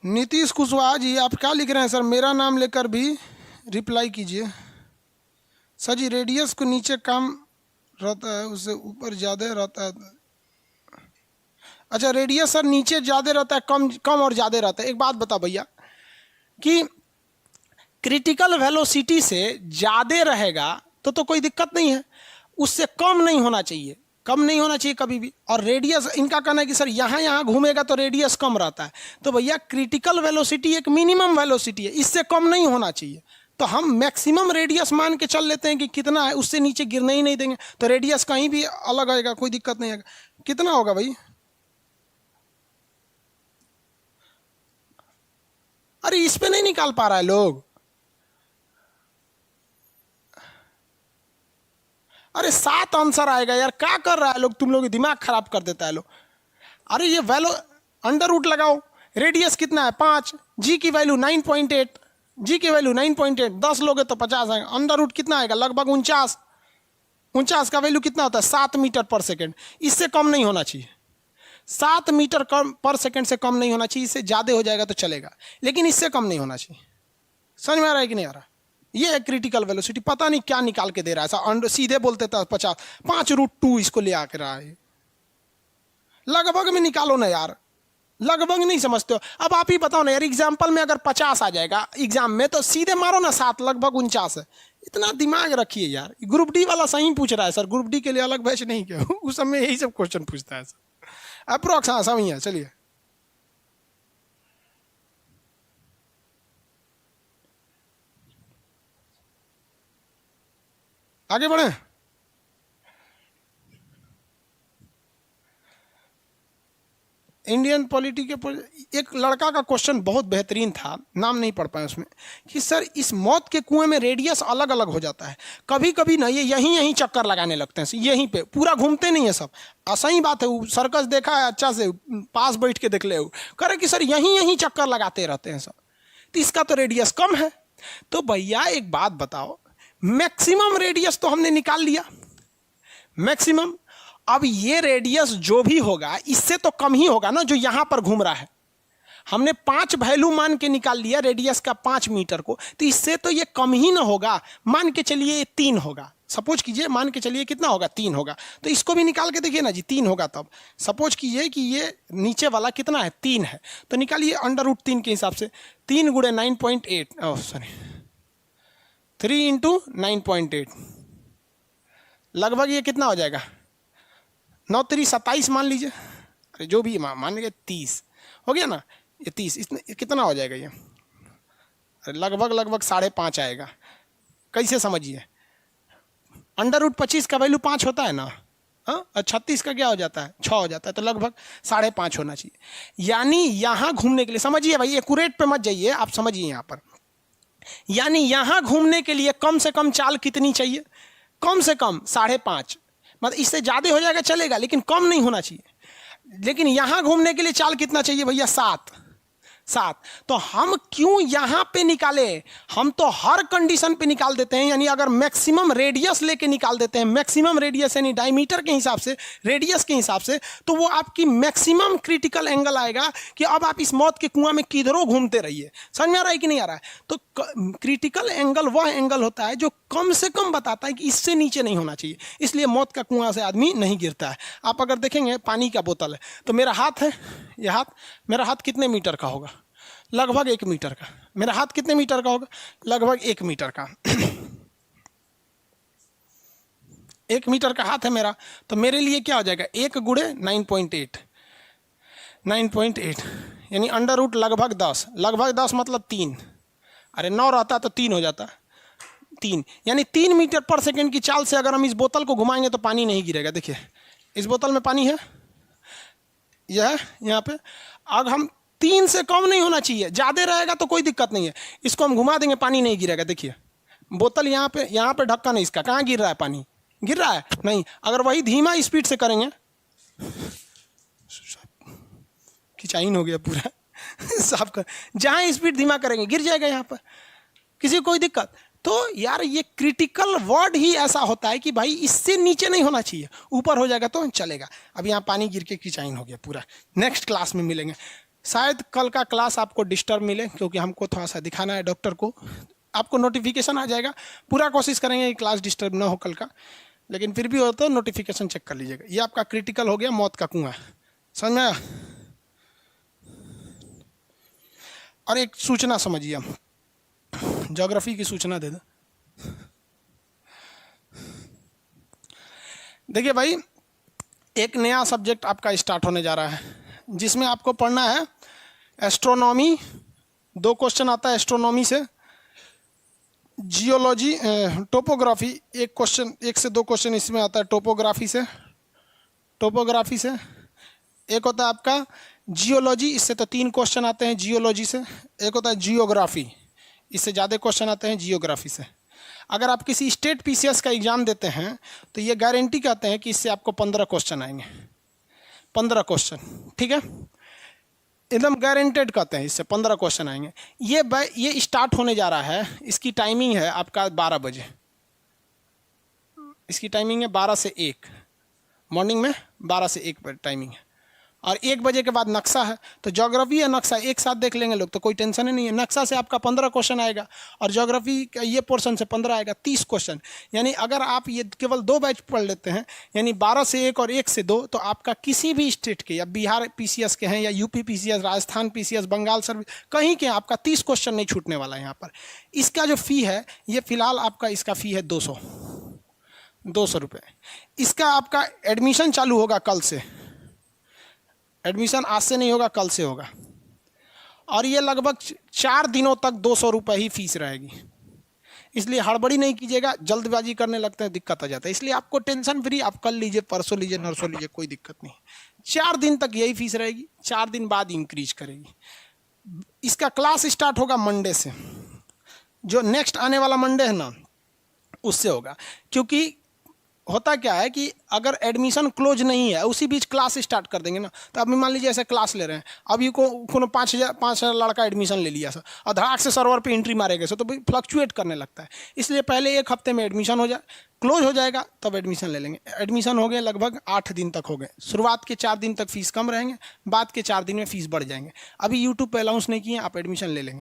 [SPEAKER 1] नीतीश कुशवाहा जी, आप क्या लिख रहे हैं सर? मेरा नाम लेकर भी रिप्लाई कीजिए। सर जी, रेडियस को नीचे कम रहता है, उससे ऊपर ज़्यादा रहता है। अच्छा, रेडियस सर नीचे ज़्यादा रहता है, कम और ज़्यादा रहता है। एक बात बता भैया कि क्रिटिकल वेलोसिटी से ज़्यादा रहेगा तो कोई दिक्कत नहीं है, उससे कम नहीं होना चाहिए, कम नहीं होना चाहिए कभी भी। और रेडियस, इनका कहना है कि सर यहाँ घूमेगा तो रेडियस कम रहता है। तो भैया क्रिटिकल वेलोसिटी एक मिनिमम वेलोसिटी है, इससे कम नहीं होना चाहिए। तो हम मैक्सिमम रेडियस मान के चल लेते हैं कि कितना है, उससे नीचे गिरने ही नहीं देंगे। तो रेडियस कहीं भी अलग आएगा, कोई दिक्कत नहीं आएगा। कितना होगा भाई? अरे इस पे नहीं निकाल पा रहा है लोग। अरे 7 आंसर आएगा यार, क्या कर रहा है लोग? तुम लोग दिमाग खराब कर देता है लोग। अरे ये वैल्यू अंडर रूट लगाओ, रेडियस कितना है 5, जी की वैल्यू 9.8, जी की वैल्यू 9.8, 10 लोगे तो 50 आएगा। अंडर रूट कितना आएगा? लगभग 49 का वैल्यू कितना होता है? 7 मीटर पर सेकेंड। इससे कम नहीं होना चाहिए, 7 मीटर पर सेकेंड से कम नहीं होना चाहिए। इससे ज़्यादा हो जाएगा तो चलेगा, लेकिन इससे कम नहीं होना चाहिए। समझ में आ रहा है कि नहीं आ रहा? ये है क्रिटिकल वेलोसिटी। पता नहीं क्या निकाल के दे रहा है, ऐसा सीधे बोलते था 50, 5√2 इसको ले आकर रहा है। लगभग में निकालो ना यार, लगभग नहीं समझते हो। अब आप ही बताओ ना यार, एग्जाम्पल में अगर 50 आ जाएगा एग्जाम में तो सीधे मारो ना 7, लगभग 49 है। इतना दिमाग रखिए यार। ग्रुप डी वाला सही पूछ रहा है सर, ग्रुप डी के लिए अलग बैच नहीं क्या? उस समय यही सब क्वेश्चन पूछता है सर। अप्रोक्स हाँ सही है। चलिए आगे बढ़े। इंडियन पॉलिटी के एक लड़का का क्वेश्चन बहुत बेहतरीन था, नाम नहीं पढ़ पाए उसमें, कि सर इस मौत के कुएं में रेडियस अलग अलग हो जाता है। कभी कभी ना ये यहीं चक्कर लगाने लगते हैं, यहीं पे पूरा घूमते नहीं है सब। सही बात है, सर्कस देखा है अच्छा से, पास बैठ के देख ले, कह रहे कि सर यहीं चक्कर लगाते रहते हैं सब, तो इसका तो रेडियस कम है। तो भैया एक बात बताओ, मैक्सिमम रेडियस तो हमने निकाल लिया, मैक्सिमम। अब ये रेडियस जो भी होगा इससे तो कम ही होगा ना जो यहां पर घूम रहा है। हमने 5 वैल्यू मान के निकाल लिया रेडियस का 5 मीटर को, तो इससे तो ये कम ही ना होगा। मान के चलिए ये 3 होगा, सपोज कीजिए, मान के चलिए कितना होगा? 3 होगा। तो इसको भी निकाल के देखिए ना जी, 3 होगा। तब सपोज कीजिए कि ये नीचे वाला कितना है? 3 है, तो निकालिए √3 के हिसाब से। 3 × 9.8, सॉरी 3 × 9.8, लगभग ये कितना हो जाएगा? 9 3 27 मान लीजिए, अरे जो भी मान लीजिए 30 हो गया ना। ये 30 इसमें कितना हो जाएगा? ये अरे लगभग 5.5 आएगा। कैसे समझिए? √25 का वैल्यू 5 होता है ना, हाँ, और 36 का क्या हो जाता है? 6 हो जाता है, तो लगभग 5.5 होना चाहिए। यानी यहाँ घूमने के लिए, समझिए भाई, एक्यूरेट पे मत जाइए, आप समझिए यहाँ पर, यानी यहाँ घूमने के लिए कम से कम चाल कितनी चाहिए? कम से कम 5.5, मतलब इससे ज़्यादा हो जाएगा चलेगा, लेकिन कम नहीं होना चाहिए। लेकिन यहाँ घूमने के लिए चाल कितना चाहिए भैया? 7। तो हम क्यों यहाँ पे निकाले? हम तो हर कंडीशन पे निकाल देते हैं, यानी अगर मैक्सिमम रेडियस लेके निकाल देते हैं, मैक्सिमम रेडियस यानी डायमीटर के हिसाब से, रेडियस के हिसाब से, तो वो आपकी मैक्सिमम क्रिटिकल एंगल आएगा कि अब आप इस मौत के कुआं में किधरों घूमते रहिए। समझ में आ रहा है कि नहीं आ रहा है? तो क्रिटिकल एंगल वह एंगल होता है जो कम से कम बताता है कि इससे नीचे नहीं होना चाहिए, इसलिए मौत का कुआं से आदमी नहीं गिरता है। आप अगर देखेंगे पानी का बोतल है, तो मेरा हाथ है, यह हाथ, मेरा हाथ कितने मीटर का होगा? लगभग 1 मीटर का। मेरा हाथ कितने मीटर का होगा? लगभग 1 मीटर का। 1 मीटर का हाथ है मेरा, तो मेरे लिए क्या हो जाएगा? 1 × 9.8 यानी अंडर रूट लगभग 10 मतलब 3। अरे 9 रहता तो 3 हो जाता, 3, यानी 3 मीटर पर सेकेंड की चाल से अगर हम इस बोतल को घुमाएंगे तो पानी नहीं गिरेगा। देखिए इस बोतल में पानी है, यह है यहाँ पे। अगर हम 3 से कम नहीं होना चाहिए, ज़्यादा रहेगा तो कोई दिक्कत नहीं है, इसको हम घुमा देंगे पानी नहीं गिरेगा। देखिए बोतल यहाँ पे ढक्कन है इसका, कहाँ गिर रहा है पानी? गिर रहा है नहीं। अगर वही धीमा स्पीड से करेंगे, खिंचाइन हो गया पूरा साफ कर, जहाँ स्पीड धीमा करेंगे गिर जाएगा यहाँ पर, किसी को कोई दिक्कत? तो यार ये क्रिटिकल वर्ड ही ऐसा होता है कि भाई इससे नीचे नहीं होना चाहिए, ऊपर हो जाएगा तो चलेगा। अब यहाँ पानी गिर के खिंचाइन हो गया पूरा। नेक्स्ट क्लास में मिलेंगे, शायद कल का क्लास आपको डिस्टर्ब मिले, क्योंकि हमको थोड़ा सा दिखाना है डॉक्टर को। आपको नोटिफिकेशन आ जाएगा, पूरा कोशिश करेंगे कि क्लास डिस्टर्ब ना हो कल का, लेकिन फिर भी हो तो नोटिफिकेशन चेक कर लीजिएगा। ये आपका क्रिटिकल हो गया, मौत का कुआं, समझ में आया? और एक सूचना समझिए, ज्योग्राफी की सूचना दे दो। देखिए भाई, एक नया सब्जेक्ट आपका स्टार्ट होने जा रहा है, जिसमें आपको पढ़ना है एस्ट्रोनॉमी। 2 क्वेश्चन आता है एस्ट्रोनॉमी से, जियोलॉजी, टोपोग्राफी, 1 से 2 क्वेश्चन इसमें आता है टोपोग्राफी से। एक होता है आपका जियोलॉजी, इससे तो 3 क्वेश्चन आते हैं जियोलॉजी से। एक होता है जियोग्राफी, इससे ज़्यादा क्वेश्चन आते हैं जियोग्राफी से। अगर आप किसी स्टेट पीसीएस का एग्ज़ाम देते हैं तो ये गारंटी कहते हैं कि इससे आपको 15 क्वेश्चन आएंगे, 15 क्वेश्चन, ठीक है, एकदम गारंटेड कहते हैं इससे 15 क्वेश्चन आएंगे। ये स्टार्ट होने जा रहा है, इसकी टाइमिंग है आपका 12 बजे, इसकी टाइमिंग है 12 से 1, मॉर्निंग में 12 से 1 पर टाइमिंग है। और 1 बजे के बाद नक्शा है, तो ज्योग्राफी या नक्शा एक साथ देख लेंगे लोग, तो कोई टेंशन ही नहीं है। नक्शा से आपका 15 क्वेश्चन आएगा और ज्योग्राफी का ये पोर्शन से 15 आएगा, 30 क्वेश्चन। यानी अगर आप ये केवल 2 बैच पढ़ लेते हैं, यानी 12 से 1 और 1 से 2, तो आपका किसी भी स्टेट के, या बिहार पीसीएस के हैं, या UP PCS, Rajasthan PCS, Bengal service, कहीं के आपका 30 क्वेश्चन नहीं छूटने वाला है यहाँ पर। इसका जो फ़ी है, ये फिलहाल आपका इसका फ़ी है 200 रुपये। इसका आपका एडमिशन चालू होगा कल से, एडमिशन आज से नहीं होगा, कल से होगा। और ये लगभग 4 दिनों तक 200 रुपये ही फीस रहेगी, इसलिए हड़बड़ी नहीं कीजिएगा। जल्दबाजी करने लगते हैं, दिक्कत आ जाता है। इसलिए आपको टेंशन फ्री, आप कल लीजिए, परसों लीजिए, नरसों लीजिए, कोई दिक्कत नहीं। 4 दिन तक यही फीस रहेगी, 4 दिन बाद इंक्रीज करेगी। इसका क्लास स्टार्ट होगा मंडे से, जो नेक्स्ट आने वाला मंडे है ना, उससे होगा। क्योंकि होता क्या है कि अगर एडमिशन क्लोज नहीं है, उसी बीच क्लास स्टार्ट कर देंगे ना, तो अभी मान लीजिए ऐसे क्लास ले रहे हैं, अभी को 5,000 लड़का एडमिशन ले लिया सर, और धड़ाक से सर्वर पे एंट्री मारेगा सर, तो भाई फ्लक्चुएट करने लगता है। इसलिए पहले 1 हफ्ते में एडमिशन हो जाए, क्लोज हो जाएगा, तब एडमिशन ले लेंगे। एडमिशन हो गए लगभग 8 दिन तक हो गए। शुरुआत के 4 दिन तक फीस कम रहेंगे, बाद के 4 दिन में फीस बढ़ जाएंगे। अभी यूट्यूब पे अनाउंस नहीं किए, आप एडमिशन ले लेंगे।